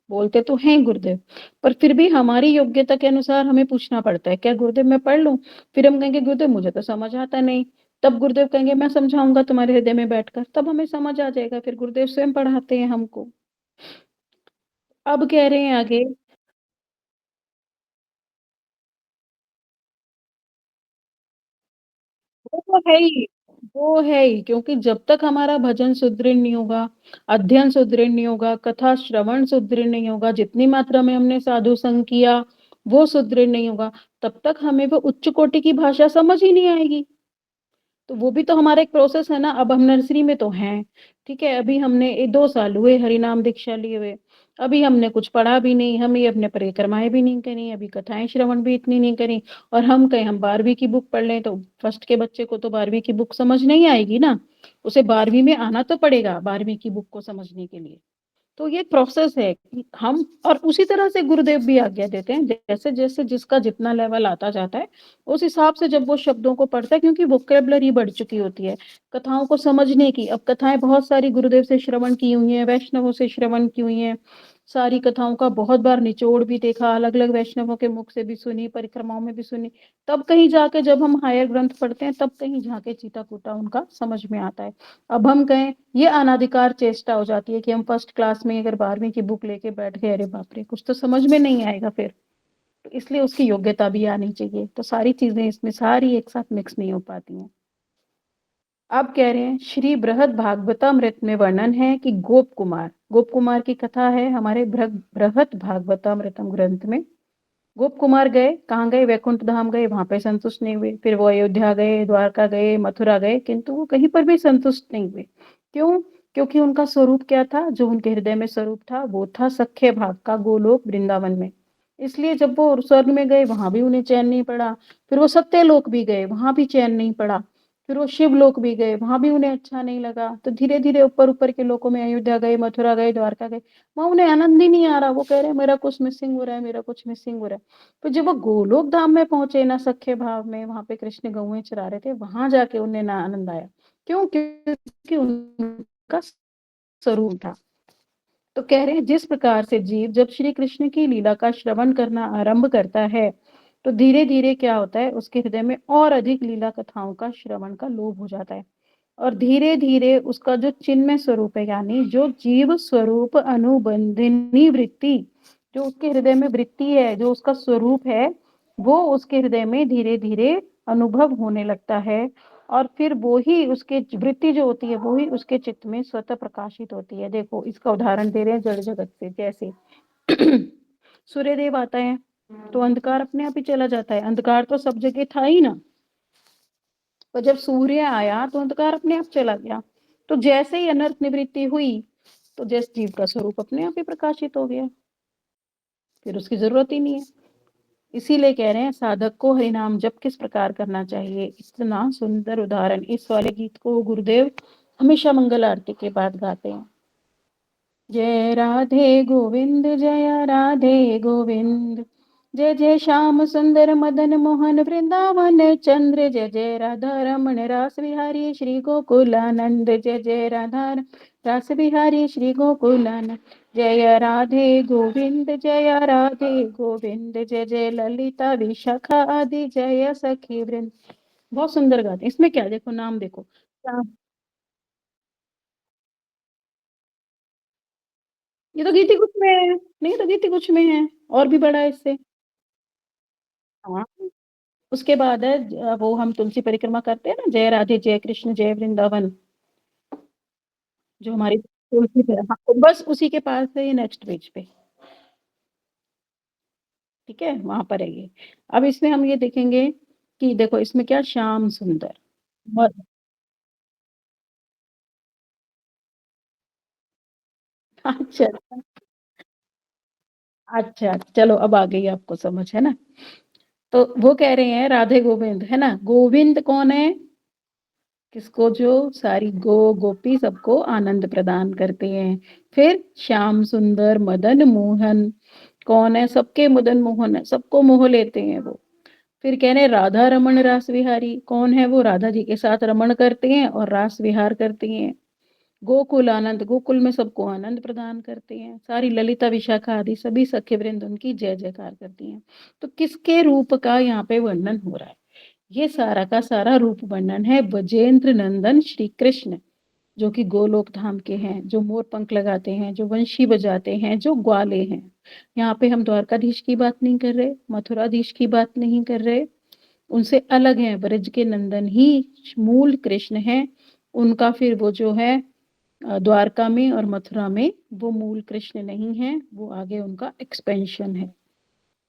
बोलते तो हैं गुरुदेव, पर फिर भी हमारी योग्यता के अनुसार हमें पूछना पड़ता है, क्या गुरुदेव मैं पढ़ लूँ? फिर हम कहेंगे गुरुदेव मुझे तो समझ आता नहीं। तब गुरुदेव कहेंगे मैं समझाऊँगा तुम्हारे हृदय में बैठकर, तब हमें समझ आ जाएगा, फिर गुरुदेव स्वयं पढ़ाते हैं हमको। अब कह रहे हैं आगे। वो तो है ही, वो है ही क्योंकि जब तक हमारा भजन सुदृढ़ नहीं होगा, अध्ययन सुदृढ़ नहीं होगा, कथा श्रवण सुदृढ़ नहीं होगा, जितनी मात्रा में हमने साधु संग किया, वो सुदृढ़ नहीं होगा, तब तक हमें वो उच्च कोटि की भाषा समझ ही नहीं आएगी। तो वो भी तो हमारा एक प्रोसेस है ना, अब हम नर्सरी में तो हैं, ठीक है? अभी हमने 2 साल हुए हरिनाम दीक्षा लिए हुए। अभी हमने कुछ पढ़ा भी नहीं, हमें अपने परिक्रमाएँ भी नहीं करी, अभी कथाएँ श्रवण भी इतनी नहीं करी और हम कहें हम 12वीं की बुक पढ़ लें, तो फर्स्ट के बच्चे को तो 12वीं की बुक समझ नहीं आएगी ना। उसे 12वीं में आना तो पड़ेगा 12वीं की बुक को समझने के लिए। तो ये प्रोसेस है कि हम और उसी तरह से गुरुदेव भी आज्ञा देते हैं, जैसे-जैसे जिसका जितना लेवल आता जाता है, उस हिसाब से जब वो शब्दों को पढ़ता है क्योंकि वोकैब्युलरी बढ़ चुकी होती है, कथाओं को समझने की। अब कथाएँ बहुत सारी गुरुदेव से श्रवण की हुई हैं, वैष्णवों से श्रवण की हुई हैं, सारी कथाओं का बहुत बार निचोड़ भी देखा, अलग-अलग वैष्णवों के मुख से भी सुनी, परिक्रमाओं में भी सुनी। तब कहीं जाके जब हम हायर ग्रंथ पढ़ते हैं, तब कहीं जाके चीता-कूटा उनका समझ में आता है। अब हम कहें ये अनाधिकार चेष्टा हो जाती है कि हम फर्स्ट क्लास में अगर 12वीं की बुक लेके बैठ गए, अरे बाप रे! कुछ तो समझ में नहीं आएगा फिर। तो इसलिए उसकी योग्यता भी आनी चाहिए। तो सारी चीज़ें इसमें सारी एक साथ मिक्स नहीं हो पाती हैं। अब कह रहे हैं श्री बृहद भागवतामृत में वर्णन है कि गोप कुमार की कथा है हमारे बृहद भागवतामृतम ग्रंथ में। गोप कुमार गए, कहाँ गए? वैकुंठ धाम गए, वहाँ पे संतुष्ट नहीं हुए। फिर वो अयोध्या गए, द्वारका गए, मथुरा गए, किंतु वो कहीं पर भी संतुष्ट नहीं हुए। क्यों? क्योंकि उनका स्वरूप क्या था? जो उनके हृदय में स्वरूप था, वो था सख्य भाव का गोलोक वृंदावन में। इसलिए जब वो स्वर्ग में गए, वहाँ भी उन्हें चैन नहीं पड़ा। फिर वो सत्यलोक भी गए, वहाँ भी चैन नहीं पड़ा। फिर वो शिवलोक भी गए, वहाँ भी उन्हें अच्छा नहीं लगा। तो धीरे-धीरे ऊपर-ऊपर के लोकों में अयोध्या गए, मथुरा गए, द्वारका गए, वहाँ उन्हें आनंद ही नहीं आ रहा। वो कह रहे हैं मेरा कुछ मिसिंग हो रहा है, मेरा कुछ मिसिंग हो रहा है। तो जब वो गोलोक धाम में पहुंचे ना सख्य भाव में, वहां पे कृष्ण गौएं चरा रहे थे, वहां जाके उन्हें ना आनंद आया। क्यों? क्योंकि उनका स्वरूप था। तो कह रहे हैं जिस प्रकार से जीव जब श्री कृष्ण की लीला का श्रवण करना आरंभ करता है, तो धीरे धीरे क्या होता है उसके हृदय में और अधिक लीला कथाओं का श्रवण का लोभ हो जाता है और धीरे धीरे उसका जो चिन्मय स्वरूप है यानी जो जीव स्वरूप अनुबंधिनी वृत्ति जो उसके हृदय में वृत्ति है जो उसका स्वरूप है वो उसके हृदय में धीरे धीरे अनुभव होने लगता है और फिर वो ही उसके वृत्ति जो होती है वो ही उसके चित्त में स्वतः प्रकाशित होती है। देखो इसका उदाहरण दे रहे हैं जड़ जगत से जैसे सूर्यदेव आता है तो अंधकार अपने आप ही चला जाता है। अंधकार तो सब जगह था ही ना, पर जब सूर्य आया तो अंधकार अपने आप चला गया। तो जैसे ही अनर्थ निवृत्ति हुई तो जैसे जीव का स्वरूप अपने आप ही प्रकाशित हो गया, फिर उसकी जरूरत ही नहीं है। इसीलिए कह रहे हैं साधक को हरिनाम जप किस प्रकार करना चाहिए। इतना सुंदर उदाहरण इस वाले गीत को गुरुदेव हमेशा मंगल आरती के बाद गाते हैं। जय राधे गोविंद जय राधे गोविंद जय जय श्याम सुंदर मदन मोहन वृंदावन चंद्र जय जय राधा रमण रास बिहारी श्री गोकुलानंद जय जय राधा रास बिहारी श्री गोकुलानंद जय राधे गोविंद जय राधे गोविंद जय जय ललिता विशाखा आदि जय सखी वृंद। बहुत सुंदर गाते हैं। इसमें क्या देखो नाम देखो ये तो गीति कुछ में है। नहीं तो गीति कुछ में है और भी बड़ा है इससे। हाँ, उसके बाद है वो हम तुलसी परिक्रमा करते हैं ना, जय राधे जय कृष्ण जय वृंदावन, जो हमारी तुलसी पे हाँ, तो बस उसी के पास है ये नेक्स्ट पेज पे, ठीक है? वहाँ पर है ये। अब इसमें हम ये देखेंगे कि देखो इसमें क्या श्याम सुंदर और अच्छा, अच्छा, चलो अब आ गई आपको समझ, है ना? तो वो कह रहे हैं राधे गोविंद, है ना? गोविंद कौन है? किसको जो सारी गोपी सबको आनंद प्रदान करते हैं। फिर श्याम सुंदर मदन मोहन कौन है? सबके मदन मोहन है, सबको मोह लेते हैं वो। फिर कह रहे हैं राधा रमन रास विहारी कौन है? वो राधा जी के साथ रमण करते हैं और रास विहार करते हैं। गोकुल आनंद गोकुल में सबको आनंद प्रदान करते हैं। सारी ललिता विशाखा आदि सभी सख्य वृंद उनकी जय जयकार करती हैं। तो किसके रूप का यहाँ पे वर्णन हो रहा है? ये सारा का सारा रूप वर्णन है ब्रजेंद्र नंदन श्री कृष्ण, जो कि गोलोक धाम के हैं, जो मोर पंख लगाते हैं, जो वंशी बजाते हैं, जो ग्वाले हैं। यहाँ पे हम द्वारकाधीश की बात नहीं कर रहे, मथुराधीश की बात नहीं कर रहे, उनसे अलग हैं। ब्रज के नंदन ही मूल कृष्ण हैं। उनका फिर वो जो है द्वारका में और मथुरा में वो मूल कृष्ण नहीं है, वो आगे उनका एक्सपेंशन है।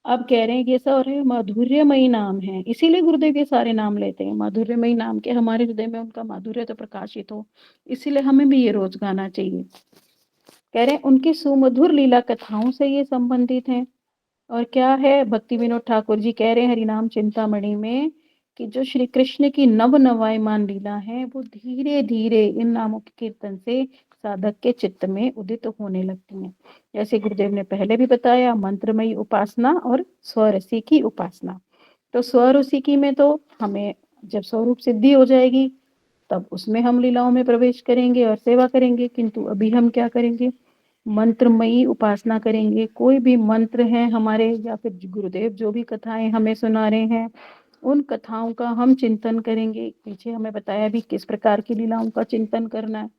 अब कह रहे हैं कि ऐसा हो रहा है माधुर्यमयी नाम है, इसीलिए गुरुदेव ये सारे नाम लेते हैं माधुर्यमयी नाम के, हमारे हृदय में उनका माधुर्य तो प्रकाशित हो, इसीलिए हमें भी ये रोज गाना चाहिए। कह रहे हैं उनकी सुमधुर लीला कथाओं से ये संबंधित है। और क्या है, भक्ति विनोद ठाकुर जी कह रहे हैं हरिनाम चिंतामणि में कि जो श्री कृष्ण की नव नवायमान लीला है वो धीरे धीरे इन नामों के कीर्तन से साधक के चित्त में उदित होने लगती हैं। जैसे गुरुदेव ने पहले भी बताया, मंत्रमयी उपासना और स्वरसी की उपासना। तो स्वरूसिकी में तो हमें जब स्वरूप सिद्धि हो जाएगी तब उसमें हम लीलाओं में प्रवेश करेंगे और सेवा करेंगे, किंतु अभी हम क्या करेंगे? मंत्रमयी उपासना करेंगे। कोई भी मंत्र है हमारे या फिर गुरुदेव जो भी कथाएं हमें सुना रहे हैं उन कथाओं का हम चिंतन करेंगे। पीछे हमें बताया भी किस प्रकार की लीलाओं का चिंतन करना है।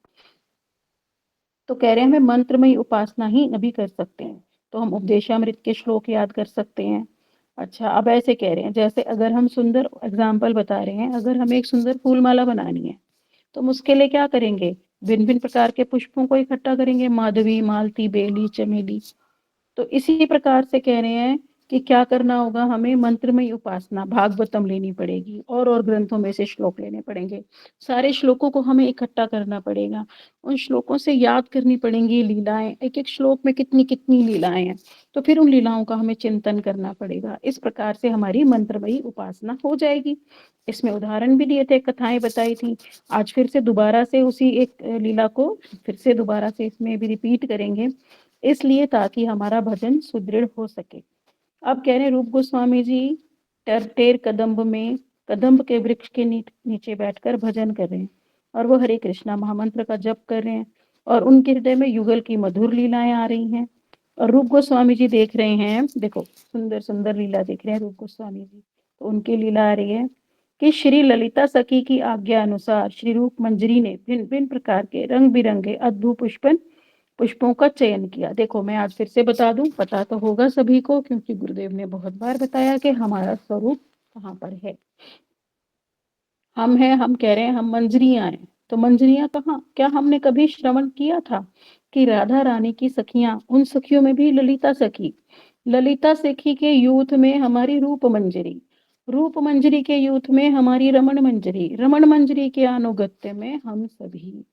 तो कह रहे हैं हमें मंत्रमयी उपासना ही अभी कर सकते हैं। तो हम उपदेशामृत के श्लोक याद कर सकते हैं। अच्छा, अब ऐसे कह रहे हैं जैसे अगर हम सुंदर एग्जाम्पल बता रहे हैं, अगर हमें एक सुंदर फूल माला बनानी है तो हम उसके लिए क्या करेंगे? भिन्न भिन्न प्रकार के पुष्पों को इकट्ठा करेंगे, माधवी मालती बेली चमेली। तो इसी प्रकार से कह रहे हैं कि क्या करना होगा, हमें मंत्रमय उपासना भागवतम लेनी पड़ेगी और ग्रंथों में से श्लोक लेने पड़ेंगे। सारे श्लोकों को हमें इकट्ठा करना पड़ेगा, उन श्लोकों से याद करनी पड़ेंगी लीलाएं, एक एक श्लोक में कितनी कितनी लीलाएं हैं, तो फिर उन लीलाओं का हमें चिंतन करना पड़ेगा। इस प्रकार से हमारी मंत्रमयी उपासना हो जाएगी। इसमें उदाहरण भी दिए थे, कथाएं बताई थी। आज फिर से दोबारा से उसी एक लीला को फिर से दोबारा से इसमें भी रिपीट करेंगे, इसलिए ताकि हमारा भजन सुदृढ़ हो सके। अब कह रहे हैं रूप गोस्वामी जी टेर कदम्ब में कदम्ब के वृक्ष के नीचे बैठकर भजन कर रहे हैं और वो हरे कृष्णा महामंत्र का जप कर रहे हैं और उनके हृदय में युगल की मधुर लीलाएं आ रही हैं। और रूप गोस्वामी जी देख रहे हैं, देखो सुंदर सुंदर लीला देख रहे हैं रूप गोस्वामी जी। तो उनकी लीला आ रही है कि श्री ललिता सखी की आज्ञा अनुसार श्री रूप मंजरी ने भिन्न भिन्न प्रकार के रंग बिरंगे अद्भुत पुष्पों का चयन किया। देखो मैं आज फिर से बता दूं, पता तो होगा सभी को क्योंकि गुरुदेव ने बहुत बार बताया कि हमारा स्वरूप कहाँ पर है। हम हैं, हम कह रहे हैं हम मंजरियां हैं, तो मंजरियां कहाँ, क्या हमने कभी श्रवण किया था कि राधा रानी की सखियां, उन सखियों में भी ललिता सखी के यूथ में हमारी रूप मंजरी के यूथ में हमारी रमण मंजरी के अनुगत्य में हम सभी।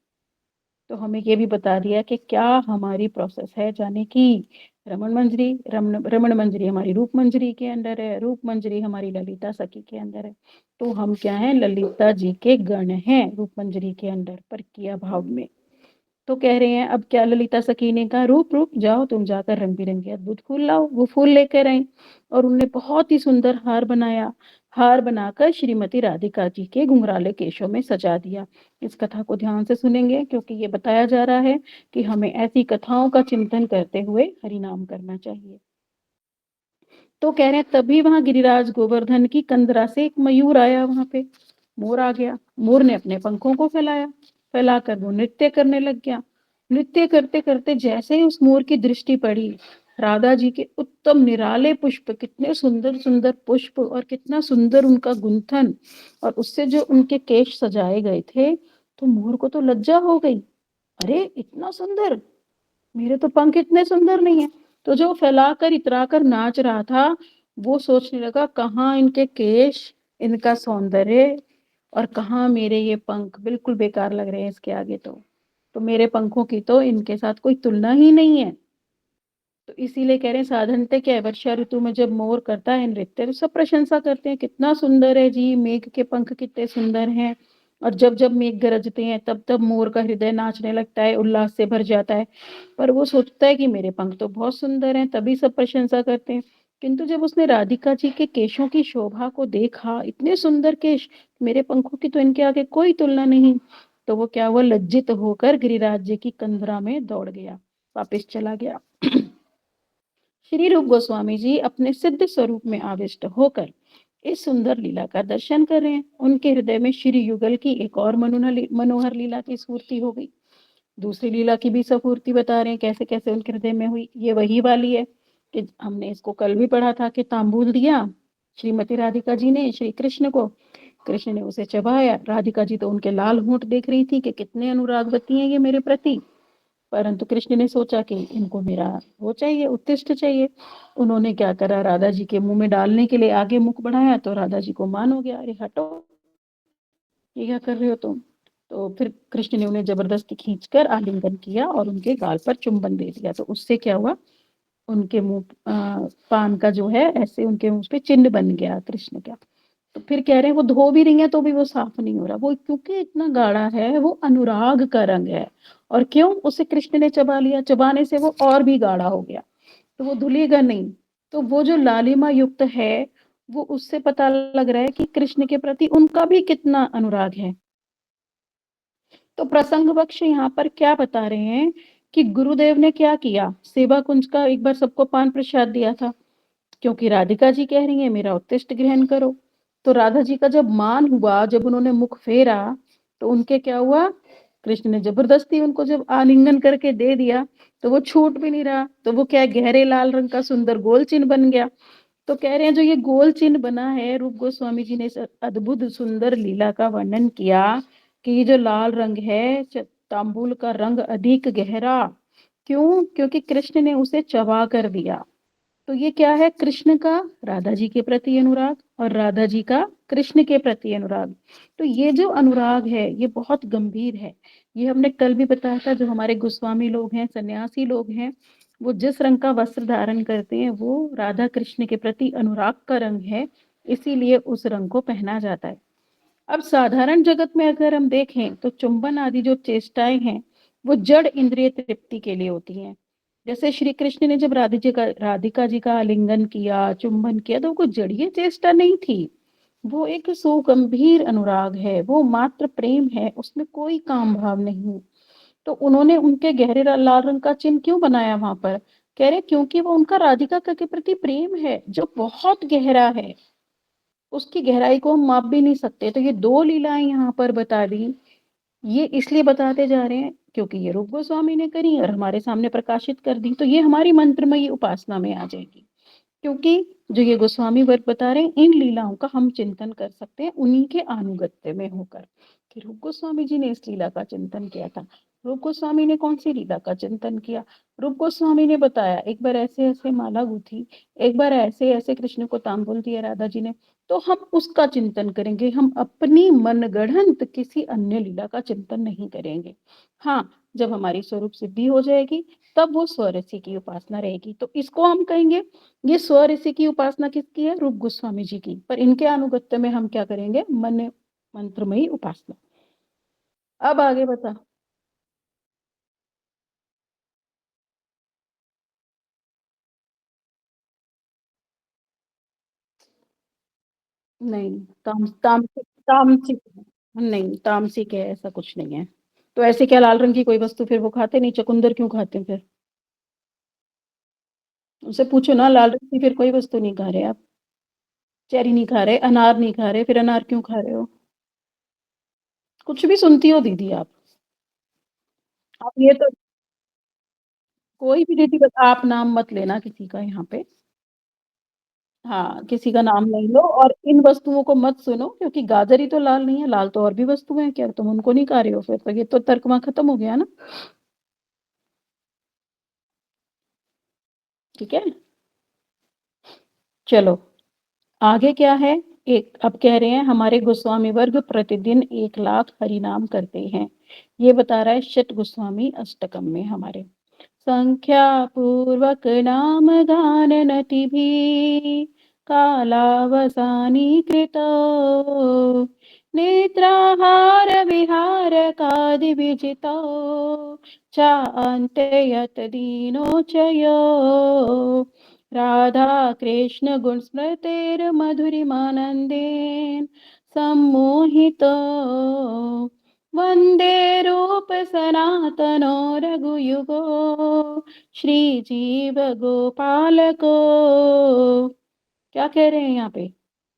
तो हमें ये भी बता दिया कि क्या हमारी प्रोसेस है जाने की। रमण मंजरी हमारी रूप मंजरी के अंदर है, रूप मंजरी हमारी ललिता सखी के अंदर है। तो हम क्या है, ललिता जी के गण हैं रूप मंजरी के अंदर पर किया भाव में। तो कह रहे हैं अब क्या, ललिता सखी ने कहा रूप रूप जाओ तुम जाकर रंग बिरंगे अद्भुत फूल लाओ। वो फूल लेकर आई और उनने बहुत ही सुंदर हार बनाया। हार बनाकर श्रीमती राधिका जी के घुंघराले केशों में सजा दिया। इस कथा को ध्यान से सुनेंगे क्योंकि ये बताया जा रहा है कि हमें ऐसी कथाओं का चिंतन करते हुए हरि नाम करना चाहिए। तो कह रहे हैं तभी वहां गिरिराज गोवर्धन की कंदरा से एक मयूर आया, वहां पे मोर आ गया। मोर ने अपने पंखों को फैलाया, फैलाकर वो नृत्य करने लग गया। नृत्य करते करते जैसे ही उस मोर की दृष्टि पड़ी, राधा जी के उत्तम निराले पुष्प, कितने सुंदर-सुंदर पुष्प और कितना सुंदर उनका गुंथन और उससे जो उनके केश सजाए गए थे, तो मोर को तो लज्जा हो गई। अरे! इतना सुंदर! मेरे तो पंख इतने सुंदर नहीं हैं। तो जो फैलाकर इतराकर नाच रहा था, वो सोचने लगा कहाँ इनके केश, इनका सौंदर्य और कहाँ मेरे ये पंख, बिल्कुल बेकार लग रहे हैं इसके आगे तो। तो मेरे पंखों की तो इनके साथ कोई तुलना ही नहीं है। तो इसीलिए कह रहे हैं साधारणतः क्या है वर्षा ऋतु में जब मोर करता है नृत्य तो सब प्रशंसा करते हैं, कितना सुंदर है जी, मेघ के पंख कितने सुंदर हैं। और जब-जब मेघ गरजते हैं तब-तब मोर का हृदय नाचने लगता है, उल्लास से भर जाता है। पर वो सोचता है कि मेरे पंख तो बहुत सुंदर हैं, तभी सब प्रशंसा करते हैं। किंतु जब उसने राधिका जी के केशों की शोभा को देखा, इतने सुंदर केश, मेरे पंखों की तो इनके आगे कोई तुलना नहीं। तो वो क्या हुआ लज्जित होकर गिरिराज जी की कंधरा में दौड़ गया, वापस चला गया। श्री रूप गोस्वामी जी अपने सिद्ध स्वरूप में आविष्ट होकर इस सुंदर लीला का दर्शन कर रहे हैं। उनके हृदय में श्री युगल की एक और मनोहर लीला की स्फूर्ति हो गई। दूसरी लीला की भी स्फूर्ति बता रहे हैं कैसे कैसे उनके हृदय में हुई। ये वही वाली है कि हमने इसको कल भी पढ़ा था कि तांबूल दिया श्रीमती राधिका जी ने श्री कृष्ण को। कृष्ण ने उसे चबाया। राधिका जी तो उनके लाल होंठ देख रही थी कि कितने अनुरागवती हैं ये मेरे प्रति। परंतु कृष्ण ने सोचा कि इनको मेरा वो चाहिए, उत्तिष्ठ चाहिए। उन्होंने क्या करा, राधा जी के मुँह में डालने के लिए आगे मुख बढ़ाया तो राधा जी को मान हो गया, अरे हटो, ये क्या कर रहे हो तुम? तो फिर कृष्ण ने उन्हें जबरदस्ती खींचकर आलिंगन किया और उनके गाल पर चुंबन दे दिया। तो उससे क्या हुआ, उनके मुँह पान का जो है ऐसे उनके मुँह पे चिन्ह बन गया कृष्ण का। तो फिर कह रहे हैं वो धो भी रही हैं तो भी वो साफ नहीं हो रहा। वो क्योंकि इतना गाढ़ा है, वो अनुराग का रंग है। और क्यों? उसे कृष्ण ने चबा लिया, चबाने से वो और भी गाढ़ा हो गया, तो वो धुलेगा नहीं। तो वो जो लालिमा युक्त है, वो उससे पता लग रहा है कि कृष्ण के प्रति उनका भी कितना अनुराग है। तो प्रसंगवश यहाँ पर क्या बता रहे हैं कि गुरुदेव ने क्या किया, सेवा कुंज का एक बार सबको पान प्रसाद दिया था। क्योंकि राधिका जी कह रही हैं मेरा उत्तिष्ठ ग्रहण करो। तो राधा जी का जब मान हुआ, जब उन्होंने मुख फेरा, तो उनके क्या हुआ, कृष्ण ने जबरदस्ती उनको जब आलिंगन करके दे दिया, तो वो छूट भी नहीं रहा। तो वो क्या है, गहरे लाल रंग का सुंदर गोल चिन्ह बन गया। तो कह रहे हैं जो ये गोल चिन्ह बना है, रूप गोस्वामी जी ने इस अद्भुत सुंदर लीला का वर्णन किया कि ये जो लाल रंग है, तांबुल का रंग अधिक गहरा। क्यों? क्योंकि कृष्ण ने उसे चबा कर दिया। तो ये क्या है, कृष्ण का राधा जी के प्रति अनुराग और राधा जी का कृष्ण के प्रति अनुराग। तो ये जो अनुराग है ये बहुत गंभीर है। ये हमने कल भी बताया था, जो हमारे गोस्वामी लोग हैं, सन्यासी लोग हैं, वो जिस रंग का वस्त्र धारण करते हैं वो राधा कृष्ण के प्रति अनुराग का रंग है, इसीलिए उस रंग को पहना जाता है। अब साधारण जगत में अगर हम देखें तो चुंबन आदि जो चेष्टाएं हैं वो जड़ इंद्रिय तृप्ति के लिए होती हैं। जैसे श्री कृष्ण ने जब राधिका जी का आलिंगन किया, चुंबन किया, तो वो कोई जड़ीय चेष्टा नहीं थी। वो एक सुगंभीर अनुराग है, वो मात्र प्रेम है, उसमें कोई काम भाव नहीं। तो उन्होंने उनके गहरे लाल रंग का चिन्ह क्यों बनाया वहां पर? कह रहे क्योंकि वो उनका राधिका के प्रति प्रेम है जो बहुत गहरा है, उसकी गहराई को हम माप भी नहीं सकते। तो ये दो लीलाएं यहाँ पर बता दी। ये इसलिए बताते जा रहे हैं क्योंकि ये रूप गोस्वामी ने करी और हमारे सामने प्रकाशित कर दी, तो ये हमारी मंत्रमयी उपासना में आ जाएगी। क्योंकि जो ये गोस्वामी वर्ग बता रहे हैं इन लीलाओं का हम चिंतन कर सकते हैं उन्हीं के अनुगत्य में होकर, कि रूप गोस्वामी जी ने इस लीला का चिंतन किया था। रूप गोस्वामी ने कौन सी लीला का चिंतन किया? रूप गोस्वामी ने बताया एक बार ऐसे ऐसे माला गूंथी, एक बार ऐसे ऐसे कृष्ण को तांबुल दिया राधा जी ने। तो हम उसका चिंतन करेंगे, हम अपनी मनगढ़ंत किसी अन्य लीला का चिंतन नहीं करेंगे। हाँ, जब हमारी स्वरूप सिद्धि हो जाएगी तब वो स्वरसी की उपासना रहेगी। तो इसको हम कहेंगे, ये स्व ऋषि की उपासना किसकी है? रूप गोस्वामी जी की। पर इनके अनुगत्य में हम क्या करेंगे? मन मंत्रमयी उपासना। अब आगे बता। नहीं, तामसिक तामसिक नहीं, तामसिक है, ऐसा कुछ नहीं है। तो ऐसे क्या लाल रंग की कोई वस्तु फिर वो खाते नहीं? चुकंदर क्यों खाते हैं फिर? उनसे पूछो ना, लाल रंग की फिर कोई वस्तु नहीं खा रहे आप। चेरी नहीं खा रहे, अनार नहीं खा रहे, फिर अनार क्यों खा रहे हो? कुछ भी सुनती हो दीदी आप। आप ये तो कोई भी दीदी बस आप नाम मत लेना किसी का यहाँ पे। हाँ, किसी का नाम नहीं लो और इन वस्तुओं को मत सुनो क्योंकि गाजर ही तो लाल नहीं है, लाल तो और भी वस्तुएँ हैं, क्या तुम उनको नहीं खा रहे हो फिर? तो ये तो तर्क वहाँ खत्म हो गया ना, ठीक है? चलो, आगे क्या है? एक अब कह रहे हैं हमारे गोस्वामी वर्ग प्रतिदिन 1 लाख हरिनाम करते हैं। ये बता रहा है षट गोस्वामी अष्टकम में हमारे। संख्या पूर्वक नाम गान नति भी कालावसानी कृतो निद्राहार विहार कादि विजितो चान्त्ययत दीनो च यो राधा कृष्ण गुण स्मृतिर मधुरिमानंदेन सम्मोहितो वंदे रूप सनातनो रघुयुगो श्रीजीव गोपाल को। क्या कह रहे हैं यहाँ पे?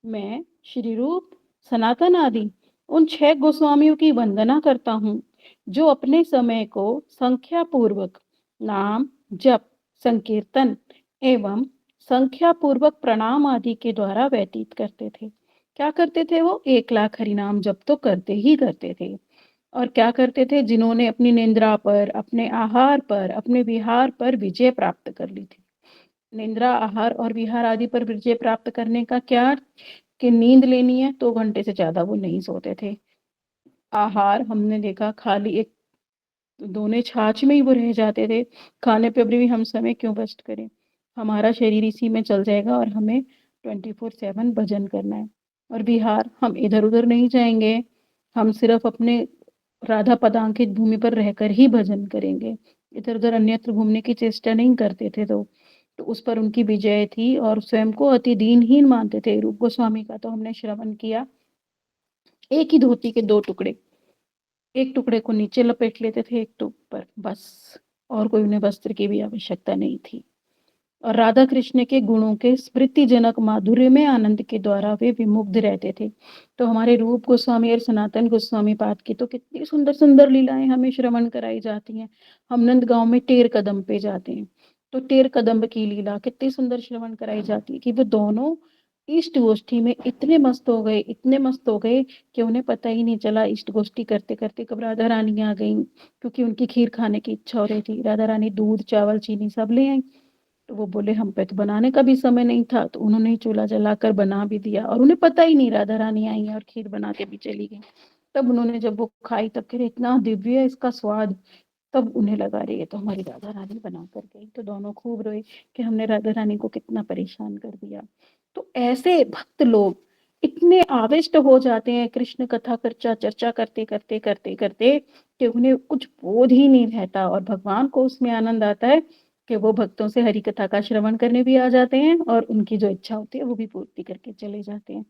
मैं श्री रूप सनातन आदि उन 6 गोस्वामियों की वंदना करता हूँ जो अपने समय को संख्या पूर्वक नाम जप संकीर्तन एवं संख्या पूर्वक प्रणाम आदि के द्वारा व्यतीत करते थे। क्या करते थे वो? 1 लाख हरिनाम जप तो करते ही करते थे। और क्या करते थे? जिन्होंने अपनी निंद्रा पर, अपने आहार पर, अपने विहार पर विजय प्राप्त कर ली थी। निंद्रा, आहार और विहार आदि पर विजय प्राप्त करने का क्या? कि नींद लेनी है 2 घंटे से ज़्यादा वो नहीं सोते थे। आहार हमने देखा खाली एक दोने छाछ में ही वो रह जाते थे। खाने पे भी हम समय क्यों वेस्ट करें? हमारा शरीर इसी में चल जाएगा और हमें 24/7 भजन करना है। और विहार हम इधर-उधर नहीं जाएँगे। हम सिर्फ़ अपने राधा पदांकित भूमि पर रहकर ही भजन करेंगे। इधर-उधर अन्यत्र घूमने की चेष्टा नहीं करते थे तो उस पर उनकी विजय थी और स्वयं को अति दीनहीन मानते थे। रूप गोस्वामी का तो हमने श्रवण किया। एक ही धोती के 2 टुकड़े, एक टुकड़े को नीचे लपेट लेते थे, एक तो ऊपर, बस। और कोई उन्हें वस्त्र की भी आवश्यकता नहीं थी। और राधा कृष्ण के गुणों के स्मृतिजनक माधुर्य में आनंद के द्वारा वे विमुग्ध रहते थे। तो हमारे रूप गोस्वामी और सनातन गोस्वामी पाद की तो कितनी सुंदर सुंदर लीलाएं हमें श्रवण कराई जाती हैं। हम नंदगांव में टेर कदम पे जाते हैं तो टेर कदम की लीला कितनी सुंदर श्रवण कराई जाती है कि वो दोनों इष्ट गोष्ठी में इतने मस्त हो गए, इतने मस्त हो गए कि उन्हें पता ही नहीं चला इष्ट गोष्ठी करते करते कब राधा रानी आ गई, क्योंकि उनकी खीर खाने की इच्छा हो रही थी। राधा रानी दूध चावल चीनी सब ले आई। तो वो बोले हम पे तो बनाने का भी समय नहीं था, तो उन्होंने ही चूल्हा जलाकर बना भी दिया और उन्हें पता ही नहीं राधा रानी आई है और खीर बना के भी चली गई। तब उन्होंने जब वो खाई तब कह रहे इतना दिव्य है इसका स्वाद। तब उन्हें लगा रही है तो हमारी राधा रानी बना कर गई। तो दोनों खूब रोए कि हमने राधा रानी को कितना परेशान कर दिया। तो ऐसे भक्त लोग इतने आविष्ट हो जाते हैं कृष्ण कथा चर्चा चर्चा करते करते करते करते कि उन्हें कुछ बोध ही नहीं रहता और भगवान को उसमें आनंद आता है कि वो भक्तों से हरि कथा का श्रवण करने भी आ जाते हैं और उनकी जो इच्छा होती है वो भी पूर्ति करके चले जाते हैं।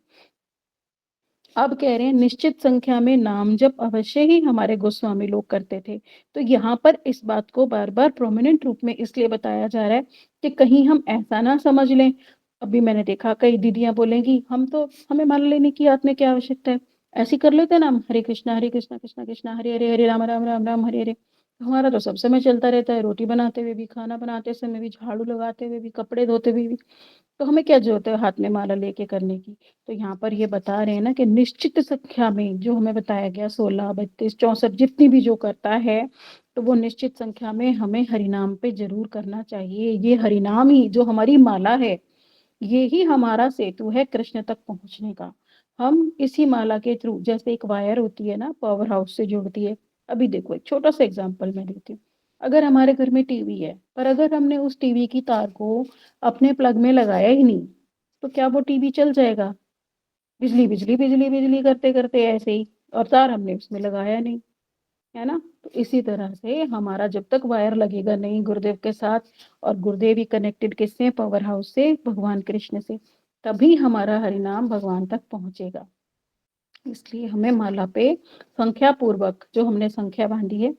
अब कह रहे हैं निश्चित संख्या में नाम जप अवश्य ही हमारे गोस्वामी लोग करते थे। तो यहाँ पर इस बात को बार-बार प्रोमिनेंट रूप में इसलिए बताया जा रहा है कि कहीं हम ऐसा ना समझ लें। अभी मैंने देखा कई दीदियाँ बोलेंगी हम तो हमें मान लेने की याद में क्या आवश्यकता है? ऐसे ही कर लेते हैं नाम हरे कृष्णा कृष्णा कृष्णा हरे हरे हरे राम राम राम राम हरे हरे। हमारा तो सब समय चलता रहता है रोटी बनाते हुए भी, खाना बनाते समय भी, झाड़ू लगाते हुए भी, कपड़े धोते हुए भी। तो हमें क्या जरूरत है हाथ में माला लेके करने की? तो यहाँ पर ये बता रहे हैं ना कि निश्चित संख्या में जो हमें बताया गया 16 32 64 जितनी भी जो करता है तो वो निश्चित संख्या में हमें हरिनाम पे जरूर करना चाहिए। ये हरिनाम ही जो हमारी माला है ये ही हमारा सेतु है कृष्ण तक पहुंचने का। हम इसी माला के थ्रू जैसे एक वायर होती है ना पावर हाउस से जुड़ती है। अभी देखो एक छोटा सा एग्जांपल मैं देती हूँ। अगर हमारे घर में टीवी है पर अगर हमने उस टीवी की तार को अपने प्लग में लगाया ही नहीं तो क्या वो टीवी चल जाएगा? बिजली बिजली बिजली बिजली करते करते ऐसे ही और तार हमने उसमें लगाया नहीं, है ना? तो इसी तरह से हमारा जब तक वायर लगेगा नहीं गुरुदेव के साथ और गुरुदेव ही कनेक्टेड किससे? पावर हाउस से, भगवान कृष्ण से, तभी हमारा हरिनाम भगवान तक पहुंचेगा। इसलिए हमें माला पे संख्या पूर्वक जो हमने संख्या बांधी है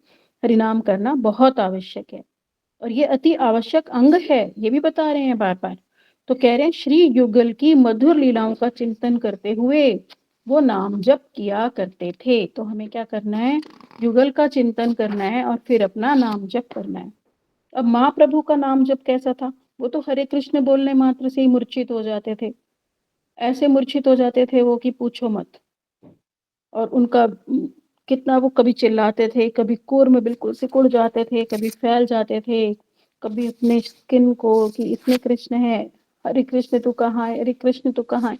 हरिनाम करना बहुत आवश्यक है और ये अति आवश्यक अंग है ये भी बता रहे हैं बार बार। तो कह रहे हैं श्री युगल की मधुर लीलाओं का चिंतन करते हुए वो नाम जप किया करते थे। तो हमें क्या करना है? युगल का चिंतन करना है और फिर अपना नाम जप करना है। अब महाप्रभु का नाम जप कैसा था? वो तो हरे कृष्ण बोलने मात्र से ही मूर्छित हो जाते थे। ऐसे मूर्छित हो जाते थे वो कि पूछो मत। और उनका कितना वो कभी चिल्लाते थे, कभी कुर में बिल्कुल सिकुड़ जाते थे, कभी फैल जाते थे, कभी अपने स्किन को कि इतने कृष्ण है, हरे कृष्ण तू कहाँ है, हरे कृष्ण तू कहाँ है,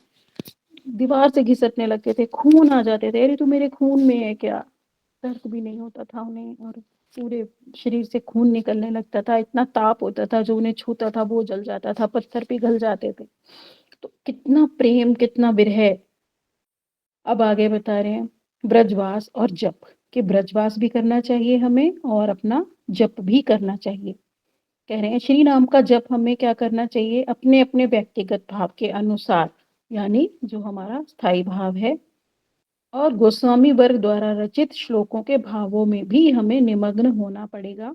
दीवार से घिसटने लगते थे, खून आ जाते थे, अरे तू मेरे खून में है क्या? दर्द भी नहीं होता था उन्हें और पूरे शरीर से खून निकलने लगता था, इतना ताप होता था, जो उन्हें छूता था वो जल जाता था, पत्थर पिघल जाते थे। तो कितना प्रेम, कितना विरह। अब आगे बता रहे हैं ब्रजवास और जप, कि ब्रजवास भी करना चाहिए हमें और अपना जप भी करना चाहिए। कह रहे हैं श्री नाम का जप हमें क्या करना चाहिए? अपने अपने व्यक्तिगत भाव के अनुसार, यानी जो हमारा स्थायी भाव है, और गोस्वामी वर्ग द्वारा रचित श्लोकों के भावों में भी हमें निमग्न होना पड़ेगा।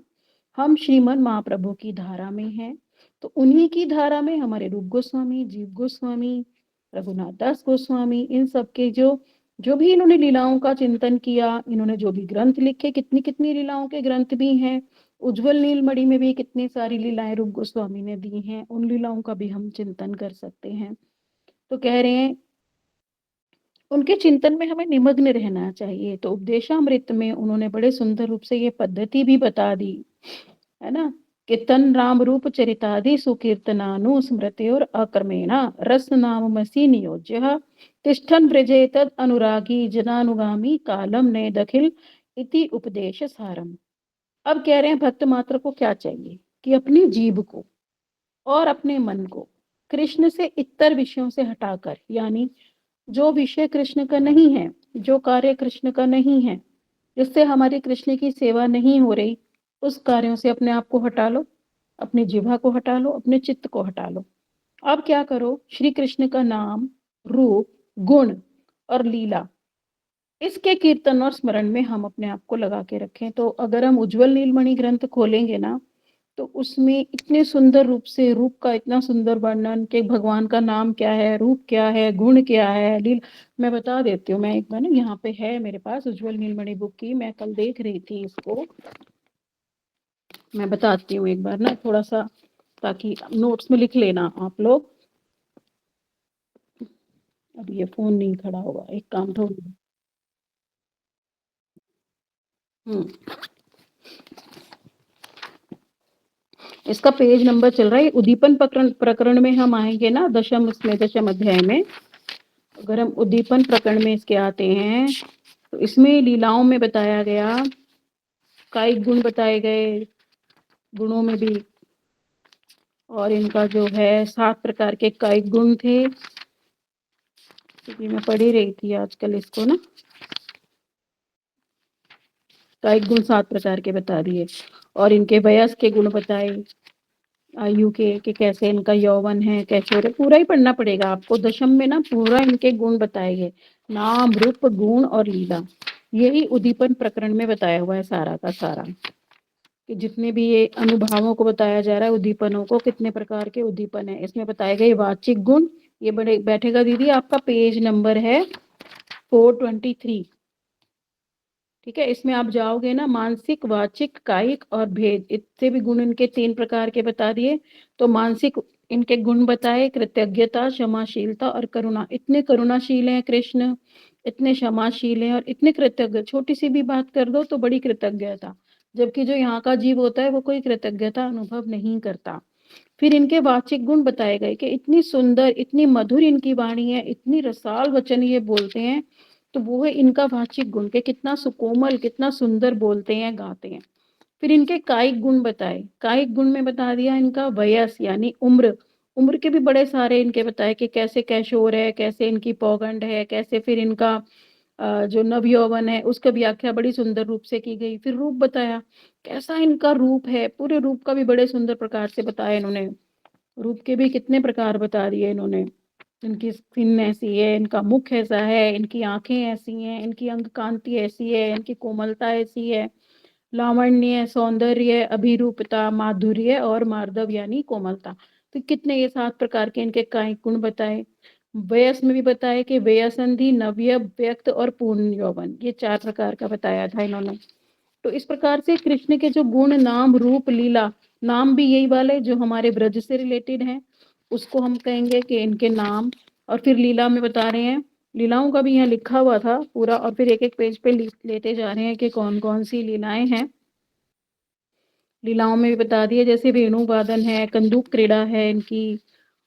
हम श्रीमन महाप्रभु की धारा में हैं, तो उन्हीं की धारा में हमारे रूप गोस्वामी, जीव गोस्वामी, रघुनाथ दास गोस्वामी, इन सब के जो जो भी इन्होंने लीलाओं का चिंतन किया, इन्होंने जो भी ग्रंथ लिखे, कितनी कितनी लीलाओं के ग्रंथ भी हैं। उज्जवल नीलमणि में भी कितनी सारी लीलाएं रूप गोस्वामी ने दी हैं, उन लीलाओं का भी हम चिंतन कर सकते हैं। तो कह रहे हैं उनके चिंतन में हमें निमग्न रहना चाहिए। तो उपदेशामृत में उन्होंने बड़े सुंदर रूप से ये पद्धति भी बता दी, है ना? कि तन राम रूप चरितादि सुकीर्तनानु स्मृति और अक्रमेणा रस नाममसी नियोज्य तिष्ठन ब्रजे तद अनुरागी जनानुगामी कालम ने दखिल इति उपदेश सारम। अब कह रहे हैं भक्त मात्र को क्या चाहिए? कि अपनी जीभ को और अपने मन को कृष्ण से इतर विषयों से हटाकर, यानी जो विषय कृष्ण का नहीं है, जो कार्य कृष्ण का नहीं है, जिससे हमारी कृष्ण की सेवा नहीं हो रही, उस कार्यों से अपने आप को हटा लो, अपनी जिह्वा को हटा लो, अपने चित्त को हटा लो। अब क्या करो? श्री कृष्ण का नाम, रूप, गुण और लीला, इसके कीर्तन और स्मरण में हम अपने आप को लगा के रखें। तो अगर हम उज्जवल नीलमणि ग्रंथ खोलेंगे ना, तो उसमें इतने सुंदर रूप से रूप का इतना सुंदर वर्णन कि भगवान का नाम क्या है, रूप क्या है, गुण क्या है, लील मैं बता देती हूँ। मैं एक बार ना, यहाँ पे है मेरे पास उज्जवल नीलमणि बुक की, मैं कल देख रही थी इसको, मैं बताती हूँ एक बार ना थोड़ा सा, ताकि नोट्स में लिख लेना आप लोग। अब ये फोन नहीं खड़ा होगा, एक काम थोड़ी। हम्म इसका पेज नंबर चल रहा है, उद्दीपन प्रकरण प्रकरण में हम आएंगे ना, दशम, इसमें दशम अध्याय में। अगर हम उद्दीपन प्रकरण में इसके आते हैं, तो इसमें लीलाओं में बताया गया, कायिक गुण बताए गए, गुणों में भी, और इनका जो है 7 प्रकार के कायिक गुण थे, क्योंकि मैं पढ़ ही रही थी आजकल इसको ना। कायिक गुण 7 प्रकार के बता दिए, और इनके वयस के गुण बताए, आयु के कि कैसे इनका यौवन है, कैसे, पूरा ही पढ़ना पड़ेगा आपको। दशम में ना पूरा इनके गुण बताए गए, नाम, रूप, गुण और लीला। यही उद्दीपन प्रकरण में बताया हुआ है सारा का सारा, कि जितने भी ये अनुभावों को बताया जा रहा है, उद्दीपनों को, कितने प्रकार के उद्दीपन है इसमें बताए गए। वाचिक गुण, ये बड़े बैठेगा दीदी, आपका पेज नंबर है 423। ठीक है, इसमें आप जाओगे ना, मानसिक, वाचिक, कायिक और भेद, इससे भी गुण इनके 3 प्रकार के बता दिए। तो मानसिक इनके गुण बताए, कृतज्ञता, क्षमाशीलता और करुणा। इतने करुणाशील हैं कृष्ण, इतने क्षमाशील हैं और इतने कृतज्ञ, छोटी सी भी बात कर दो तो बड़ी कृतज्ञता, जबकि जो यहाँ का जीव होता है वो कोई कृतज्ञता अनुभव नहीं करता। फिर इनके वाचिक गुण बताए गए कि इतनी सुंदर, इतनी मधुर इनकी वाणी है, इतनी रसाल वचन ये बोलते हैं। तो वो है इनका वाचिक गुण, के कितना सुकोमल, कितना सुंदर बोलते हैं, गाते हैं। फिर इनके कायिक गुण बताए, कायिक गुण में बता दिया इनका वयस, यानी उम्र, उम्र के भी बड़े सारे इनके बताए कि कैसे कैशोर है, कैसे इनकी पौगंड है, कैसे फिर इनका जो नवयौवन है उसका व्याख्या बड़ी सुंदर रूप से की गई। फिर रूप बताया, कैसा इनका रूप है, पूरे रूप का भी बड़े सुंदर प्रकार से बताया इन्होंने। रूप के भी कितने प्रकार बता दिए इन्होंने, इनकी स्किन ऐसी है, इनका मुख ऐसा है, इनकी आंखें ऐसी हैं, इनकी अंग कांति ऐसी है, इनकी कोमलता ऐसी है, लावण्य, सौंदर्य, अभिरूपता, माधुर्य और मार्दव यानी कोमलता। तो कितने ये 7 प्रकार के इनके कायिक गुण बताए। वयस में भी बताया कि वयसंधि, नव्य, व्यक्त और पूर्ण यौवन, ये 4 प्रकार का बताया था इन्होंने। तो इस प्रकार से कृष्ण के जो गुण, नाम, रूप, लीला, नाम भी यही वाले जो हमारे ब्रज से रिलेटेड हैं, उसको हम कहेंगे कि इनके नाम। और फिर लीला में बता रहे हैं, लीलाओं का भी यहाँ लिखा हुआ था पूरा, और फिर एक एक पेज पे लेते जा रहे हैं कि कौन कौन सी लीलाएं हैं। लीलाओं में भी बता दिया, जैसे वेणु वादन है, कंदूक क्रीड़ा है इनकी,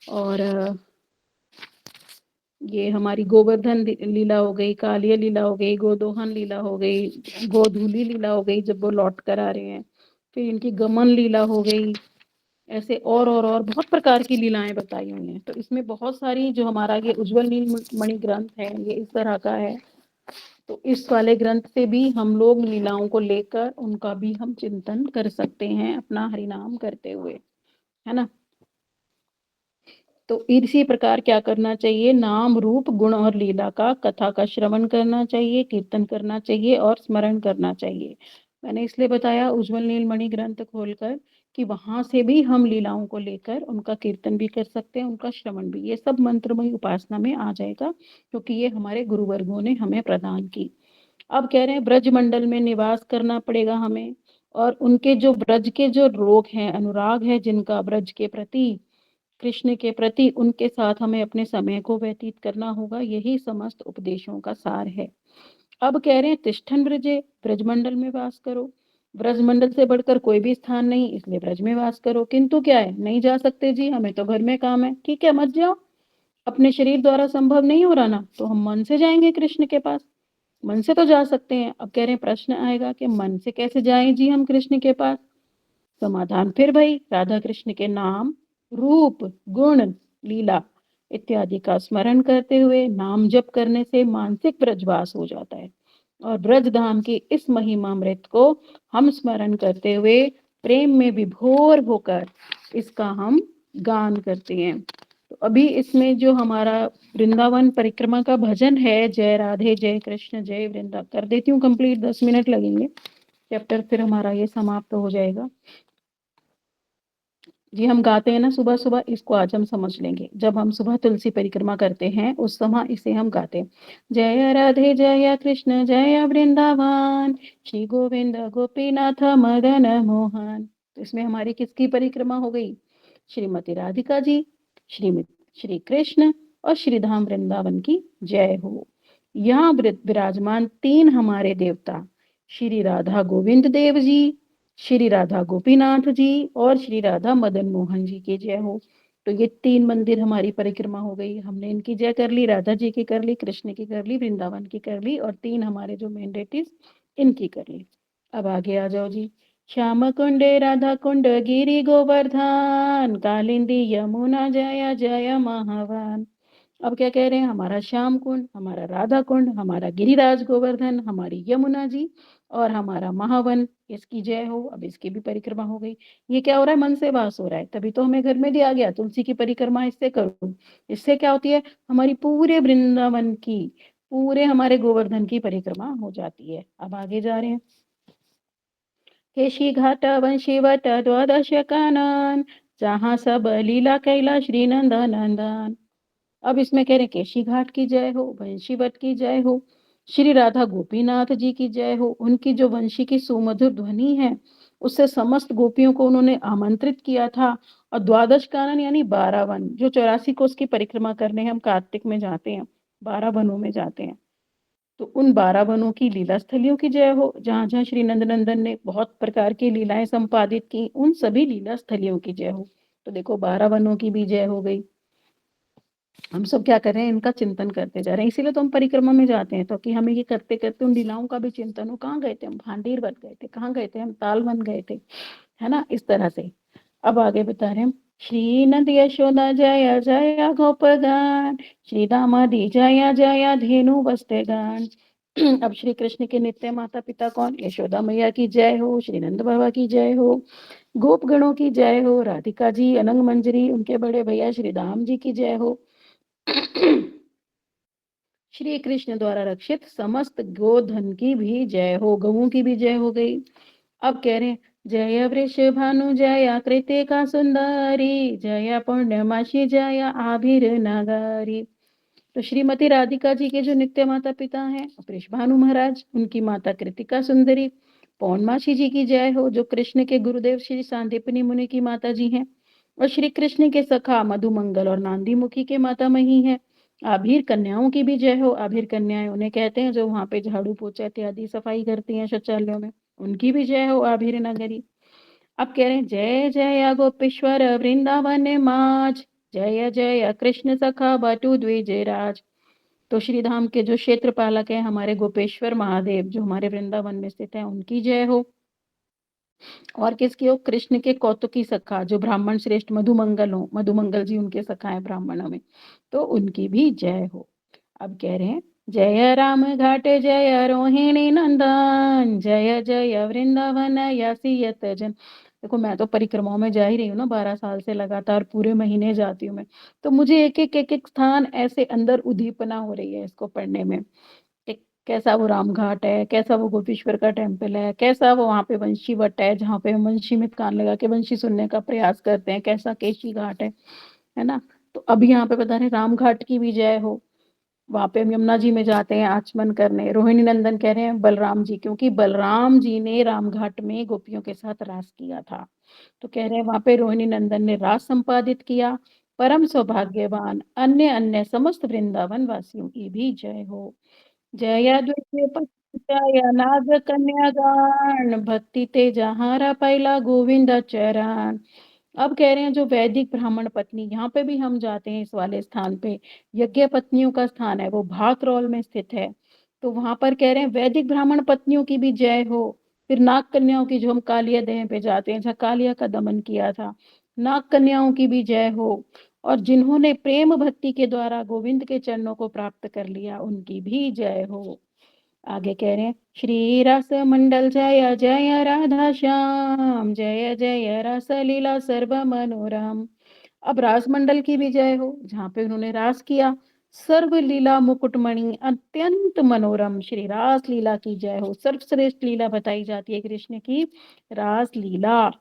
और ये हमारी गोवर्धन लीला हो गई, कालिया लीला हो गई, गोदोहन लीला हो गई, गोधूली लीला हो गई जब वो लौट कर आ रहे हैं, फिर इनकी गमन लीला हो गई। ऐसे और बहुत प्रकार की लीलाएं बताई हुई हैं। तो इसमें बहुत सारी, जो हमारा ये उज्जवल नील मणि ग्रंथ है, ये इस तरह का है। तो इस वाले ग्रंथ से भी हम लोग लीलाओं को लेकर उनका भी हम चिंतन कर सकते हैं अपना हरिनाम करते हुए, है ना। तो इसी प्रकार क्या करना चाहिए, नाम रूप गुण और लीला का कथा का श्रवण करना चाहिए, कीर्तन करना चाहिए और स्मरण करना चाहिए। मैंने इसलिए बताया उज्जवल नीलमणि ग्रंथ खोलकर कि वहां से भी हम लीलाओं को लेकर उनका कीर्तन भी कर सकते हैं, उनका श्रवण भी। ये सब मंत्रमयी उपासना में आ जाएगा, क्योंकि ये हमारे गुरुवर्गों ने हमें प्रदान की। अब कह रहे हैं ब्रज मंडल में निवास करना पड़ेगा हमें, और उनके जो ब्रज के जो रोग हैं, अनुराग है जिनका ब्रज के प्रति, कृष्ण के प्रति, उनके साथ हमें अपने समय को व्यतीत करना होगा। यही समस्त उपदेशों का सार है। अब कह रहे हैं तिष्ठन ब्रजे, ब्रजमंडल में वास करो। ब्रजमंडल से बढ़कर कोई भी स्थान नहीं, इसलिए ब्रज में वास करो। किंतु क्या है, नहीं जा सकते जी, हमें तो घर में काम है। ठीक है, मत जाओ। अपने शरीर द्वारा संभव नहीं हो रहा ना, तो हम मन से जाएंगे कृष्ण के पास। मन से तो जा सकते हैं। अब कह रहे हैं प्रश्न आएगा कि मन से कैसे जाएं जी हम कृष्ण के पास। समाधान फिर भाई राधा कृष्ण के नाम, रूप, गुण, लीला इत्यादि का स्मरण करते हुए नाम जप करने से मानसिक ब्रजवास हो जाता है, और ब्रज धाम की इस महिमामृत को हम स्मरण करते हुए प्रेम में विभोर होकर इसका हम गान करते हैं। तो अभी इसमें जो हमारा वृंदावन परिक्रमा का भजन है, जय राधे जय कृष्ण जय वृंदा, कर देती हूँ कंप्लीट, 10 मिनट लगेंगे, चैप्टर फिर हमारा ये समाप्त हो जाएगा। जी हम गाते हैं ना सुबह सुबह, इसको आज हम समझ लेंगे। जब हम सुबह तुलसी परिक्रमा करते हैं उस समय इसे हम गाते हैं, जय राधे जय कृष्ण जय वृंदावन, श्री गोविंद गोपीनाथ मदन मोहन। तो इसमें हमारी किसकी परिक्रमा हो गई, श्रीमती राधिका जी, श्री श्री कृष्ण और श्री धाम वृंदावन की जय हो। यहाँ विराजमान तीन हमारे देवता, श्री राधा गोविंद देव जी, श्री राधा गोपीनाथ जी और श्री राधा मदन मोहन जी की जय हो। तो ये तीन मंदिर हमारी परिक्रमा हो गई। हमने इनकी जय कर ली, राधा जी की कर ली, कृष्ण की कर ली, वृंदावन की कर ली, और तीन हमारे जो मैंडेटिस इनकी कर ली। अब आगे आ जाओ जी। श्याम कुंडे राधा कुंड गिरी गोवर्धन, कालिंदी यमुना जया जय महावन। अब क्या कह रहे हैं, हमारा श्याम कुंड, हमारा राधा कुंड, हमारा गिरिराज गोवर्धन, हमारी यमुना जी और हमारा महावन, इसकी जय हो। अब इसकी भी परिक्रमा हो गई। ये क्या हो रहा है, मन से वास हो रहा है, तभी तो हमें घर में दिया गया तुलसी की परिक्रमा इससे करो। इससे क्या होती है, हमारी पूरे वृंदावन की, पूरे हमारे गोवर्धन की परिक्रमा हो जाती है। अब आगे जा रहे हैं, केशी घाट वंशी वट द्वादश कानन, जहाँ सब लीला कैला श्री नंदन नंदन। अब इसमें कह रहे केशी घाट की जय हो, वंशीवट की जय हो, श्री राधा गोपीनाथ जी की जय हो। उनकी जो वंशी की सुमधुर ध्वनि है, उससे समस्त गोपियों को उन्होंने आमंत्रित किया था। और द्वादश कानन यानी 12 वन, जो 84 कोस की परिक्रमा करने हम कार्तिक में जाते हैं, 12 वनों में जाते हैं। तो उन 12 वनों की लीला स्थलियों की जय हो, जहां जहां श्री नंदनंदन ने बहुत प्रकार की लीलाएं संपादित की, उन सभी लीला स्थलियों की जय हो। तो देखो 12 वनों की भी जय हो गई। हम सब क्या कर रहे हैं, इनका चिंतन करते जा रहे हैं, इसीलिए तो हम परिक्रमा में जाते हैं, तो कि हमें ये करते करते उन लीलाओं का भी चिंतन हो। कहाँ गए थे हम, भांडीर बन गए थे, कहाँ गए थे हम, ताल बन गए थे, है ना, इस तरह से। अब आगे बता रहे हैं, श्री नंद यशोदा जया जया गोपगान, श्री दामादि जया जया धेनु बस्तेगान। अब श्री कृष्ण के नित्य माता पिता कौन, यशोदा मैया की जय हो, श्री नंद बाबा की जय हो, गोप गणों की जय हो, राधिका जी, अनंग मंजरी, उनके बड़े भैया श्री दाम जी की जय हो। श्री कृष्ण द्वारा रक्षित समस्त गोधन की भी जय हो, गवों की भी जय हो गई। अब कह रहे हैं, जय वृष भानु जया कृतिका सुंदरी, जया पूर्णमासी जया आभिर नगारी। तो श्रीमती राधिका जी के जो नित्य माता पिता हैं वृषभानु महाराज, उनकी माता कृतिका सुंदरी, पौर्णमासी जी की जय हो, जो कृष्ण के गुरुदेव श्री सांदीपनी मुनि की माता जी हैं, और श्री कृष्ण के सखा मधुमंगल और नांदी मुखी के माता मही हैं। आभीर कन्याओं की भी जय हो। आभीर कन्याएं उन्हें कहते हैं जो वहां पे झाड़ू पोछा इत्यादि सफाई करती हैं शौचालयों में, उनकी भी जय हो। आभीर नगरी। अब कह रहे हैं जय जय गोपेश्वर वृंदावन माज, जय जय कृष्ण सखा बटु द्विजराज। तो श्री धाम के जो क्षेत्र पालक है हमारे गोपेश्वर महादेव, जो हमारे वृंदावन में स्थित है, उनकी जय हो। और किसकी हो? कृष्ण के कौतुकी सखा, जो ब्राह्मण श्रेष्ठ मधुमंगल हो, मधुमंगल जी उनके सखा है ब्राह्मणों में, तो उनकी भी जय हो। अब कह रहे हैं जय राम घाट जय रोहिणी नंदन, जय जय वृंदावन यसियत जन। देखो मैं तो परिक्रमाओं में जा ही रही हूँ ना, 12 साल से लगातार पूरे महीने जाती हूँ मैं, तो मुझे एक एक स्थान ऐसे अंदर उद्दीपना हो रही है इसको पढ़ने में। कैसा वो राम घाट है, कैसा वो गोपीश्वर का टेम्पल है, कैसा वो वहां पे वंशी वट है जहाँ पे हम वंशी में कान लगा के वंशी सुनने का प्रयास करते हैं, कैसा केशी घाट है ना। तो अभी यहाँ पे बता रहे राम घाट की भी जय हो। वहां पे हम यमुना जी में जाते हैं आचमन करने। रोहिणी नंदन कह रहे हैं बलराम जी, क्योंकि बलराम जी ने रामघाट में गोपियों के साथ रास किया था, तो कह रहे हैं वहां पे रोहिणी नंदन ने रास संपादित किया। परम सौभाग्यवान अन्य अन्य समस्त वृंदावन वासियों की भी जय हो। जया द्वितीय जय नाग कन्यागान, भक्ति ते जहारा पैला गोविंद चरण। अब कह रहे हैं जो वैदिक ब्राह्मण पत्नी, यहाँ पे भी हम जाते हैं इस वाले स्थान पे, यज्ञ पत्नियों का स्थान है, वो भातरौल में स्थित है। तो वहां पर कह रहे हैं वैदिक ब्राह्मण पत्नियों की भी जय हो। फिर नाग कन्याओं की, जो हम कालिया देह पे जाते हैं जहाँ कालिया का दमन किया था, नाग कन्याओं की भी जय हो। और जिन्होंने प्रेम भक्ति के द्वारा गोविंद के चरणों को प्राप्त कर लिया, उनकी भी जय हो। आगे कह रहे हैं श्री रस मंडल जय जय राधा श्याम, जय जय रस लीला सर्व मनोरम। अब रास मंडल की भी जय हो, जहाँ पे उन्होंने रास किया। सर्व लीला मुकुटमणि अत्यंत मनोरम श्री रास लीला की जय हो। सर्वश्रेष्ठ लीला बताई जाती है कृष्ण की रास लीला।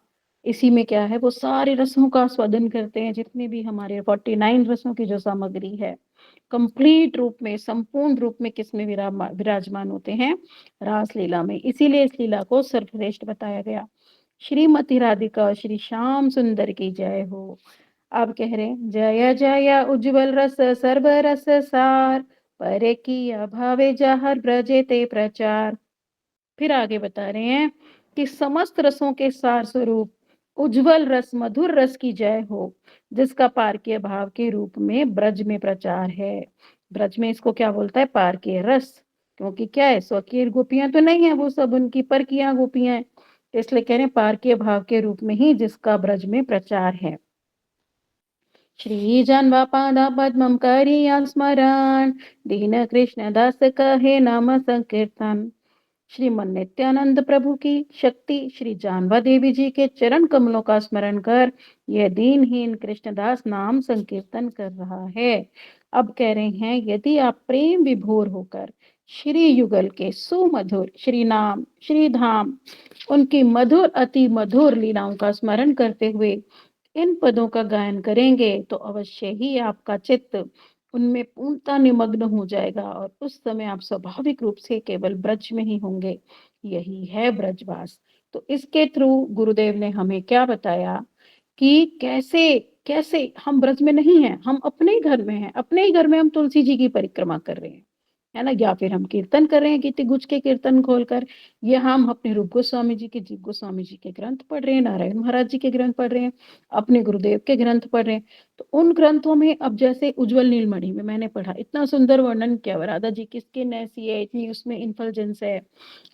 इसी में क्या है, वो सारे रसों का स्वादन करते हैं, जितने भी हमारे 49 रसों की जो सामग्री है, कंप्लीट रूप में, संपूर्ण रूप में किसमें विराजमान होते हैं? रास लीला में। इसीलिए इस लीला को सर्वश्रेष्ठ बताया गया। श्रीमती राधिका और श्री श्याम सुंदर की जय हो। अब कह रहे हैं जय जय उज्जवल रस सर्व रस सार, परे की अभावे जहर ब्रजे ते प्रचार। फिर आगे बता रहे हैं कि समस्त रसों के सार स्वरूप उज्जवल रस मधुर रस की जय हो, जिसका पारकीय भाव के रूप में ब्रज में प्रचार है। ब्रज में इसको क्या बोलता है? पारकीय रस। क्योंकि क्या है, स्वकीय गोपियां तो नहीं है, वो सब उनकी परकीय गोपियां हैं, इसलिए कह रहे हैं पारकीय भाव के रूप में ही जिसका ब्रज में प्रचार है। श्री जन्वा पादा पद्मम करिया स्मरण, दीन कृष्ण दास कहे नाम संकीर्तन। श्रीमन नित्यानंद प्रभु की शक्ति श्री जानवा देवी जी के चरण कमलों का स्मरण कर यह दीनहीन कृष्णदास नाम संकीर्तन कर रहा है। अब कह रहे हैं यदि आप प्रेम विभोर होकर श्री युगल के सुमधुर श्री नाम श्री धाम, उनकी मधुर अति मधुर लीलाओं का स्मरण करते हुए इन पदों का गायन करेंगे, तो अवश्य ही आपका चित्त उनमें पूर्णता निमग्न हो जाएगा, और उस समय आप स्वाभाविक रूप से केवल ब्रज में ही होंगे। यही है ब्रजवास। तो इसके थ्रू गुरुदेव ने हमें क्या बताया कि कैसे कैसे हम ब्रज में नहीं हैं, हम अपने ही घर में हैं, अपने ही घर में हम तुलसी जी की परिक्रमा कर रहे हैं, है ना, या फिर हम कीर्तन कर रहे हैं गीति गुज के कीर्तन खोलकर, ये हम अपने रूप गोस्वामी जी के, जीव गोस्वामी जी के ग्रंथ पढ़ रहे हैं, नारायण महाराज जी के ग्रंथ पढ़ रहे हैं, अपने गुरुदेव के ग्रंथ पढ़ रहे हैं। तो उन ग्रंथों में अब जैसे उज्जवल नीलमणि में मैंने पढ़ा, इतना सुंदर वर्णन किया, राधा जी की स्किन ऐसी है, इतनी उसमें इन्फल्जेंस है,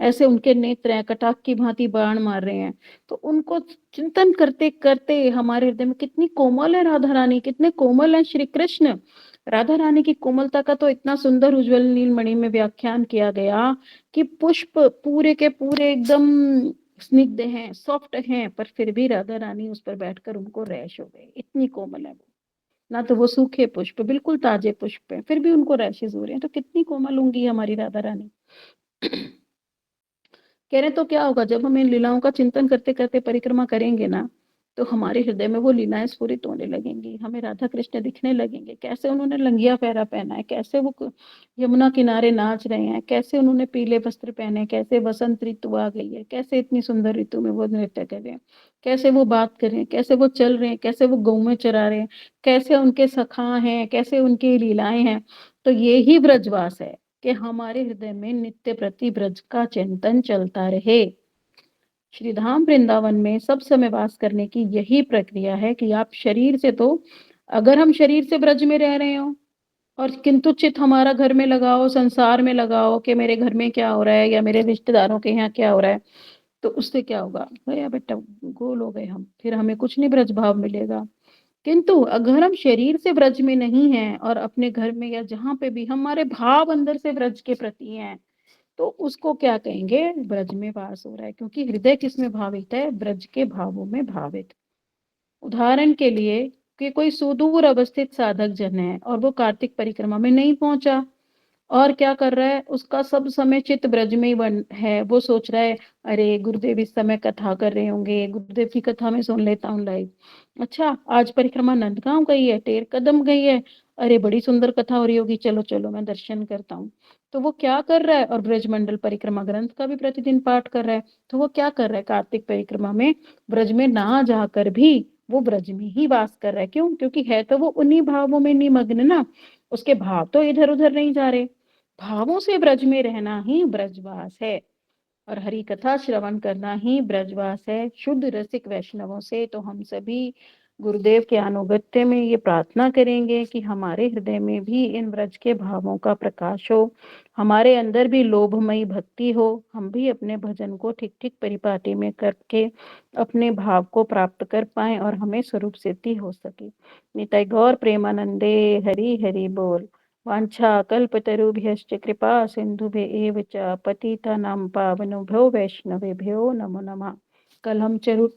ऐसे उनके नेत्र हैं, कटाक की भांति बाण मार रहे हैं। तो उनको चिंतन करते करते हमारे हृदय में कितनी कोमल है राधा रानी, कितने कोमल है श्री कृष्ण। राधा रानी की कोमलता का तो इतना सुंदर उज्जवल नीलमणि में व्याख्यान किया गया कि पुष्प पूरे के पूरे एकदम स्निग्ध हैं, सॉफ्ट हैं, पर फिर भी राधा रानी उस पर बैठकर उनको रैश हो गए, इतनी कोमल है वो। ना तो वो सूखे पुष्प, बिल्कुल ताजे पुष्प हैं, फिर भी उनको रैशेज हो रहे हैं, तो कितनी कोमल होंगी हमारी राधा रानी। कह रहे तो क्या होगा जब हम इन लीलाओं का चिंतन करते करते परिक्रमा करेंगे ना, तो हमारे हृदय में वो लीलाएँ स्फुरित होने लगेंगी, हमें राधा कृष्ण दिखने लगेंगे, कैसे उन्होंने लंगिया पहरा पहना है, कैसे वो क यमुना किनारे नाच रहे हैं, कैसे उन्होंने पीले वस्त्र पहने हैं, कैसे वसंत ऋतु आ गई है, कैसे इतनी सुंदर ऋतु में वो नृत्य कर रहे हैं, कैसे वो बात कर रहे हैं, कैसे वो चल रहे हैं, कैसे वो गौएँ चरा रहे हैं, कैसे उनके सखा हैं, कैसे उनकी लीलाएँ हैं। तो ये ही ब्रजवास है कि हमारे हृदय में नित्य प्रति ब्रज का चिंतन चलता रहे। श्रीधाम वृंदावन में सब समय वास करने की यही प्रक्रिया है कि आप शरीर से तो अगर हम शरीर से ब्रज में रह रहे हो और किंतु चित हमारा घर में लगाओ, संसार में लगाओ कि मेरे घर में क्या हो रहा है या मेरे रिश्तेदारों के यहाँ क्या हो रहा है, तो उससे क्या होगा? गया बेटा, गोल हो गए हम, फिर हमें कुछ नहीं ब्रज भाव मिलेगा। किंतु अगर हम शरीर से ब्रज में नहीं हैं और अपने घर में या जहाँ पे भी हमारे भाव अंदर से ब्रज के प्रति हैं, तो उसको क्या कहेंगे? ब्रज में वास हो रहा है, क्योंकि हृदय किसमें भावित है? ब्रज के भावों में भावित। उदाहरण के लिए कि कोई सुदूर अवस्थित साधक जन है और वो कार्तिक परिक्रमा में नहीं पहुंचा और क्या कर रहा है? उसका सब समय चित्त ब्रज में ही बन है। वो सोच रहा है, अरे गुरुदेव इस समय कथा कर रहे होंगे, गुरुदेव की कथा में सुन लेता हूँ लाइव। अच्छा, आज परिक्रमा नंदगांव गई है, टेर कदम गई है, अरे बड़ी सुंदर कथा हो रही होगी, चलो चलो मैं दर्शन करता हूँ। तो वो क्या कर रहा है? और ब्रजमंडल परिक्रमा ग्रंथ का भी प्रतिदिन पाठ कर रहा है। तो वो क्या कर रहा है? कार्तिक परिक्रमा में ब्रज में ना जाकर भी वो ब्रज में ही वास कर रहा है। क्यों? क्योंकि है तो वो उन्हीं भावों में निमग्न ना, उसके भाव तो इधर उधर नहीं जा रहे। भावों से ब्रज में रहना ही ब्रजवास है और हरि कथा श्रवण करना ही ब्रजवास है। शुद्ध रसिक वैष्णवों से तो हम सभी गुरुदेव के अनुगत्य में ये प्रार्थना करेंगे कि हमारे हृदय में भी इन ब्रज के भावों का प्रकाश हो, हमारे अंदर भी लोभमयी भक्ति हो, हम भी अपने भजन को ठीक ठीक परिपाटी में करके अपने भाव को प्राप्त कर पाएं और हमें स्वरूप सिद्धि हो सके। निताय गौर प्रेमानंदे। हरि हरि बोल। वाञ्छा कल्पतरुभ्यश्च कृपा सिन्धुभ्य एव च पतितानां पावनेभ्यो वैष्णवेभ्यो नमो नमः। कल हम जरूर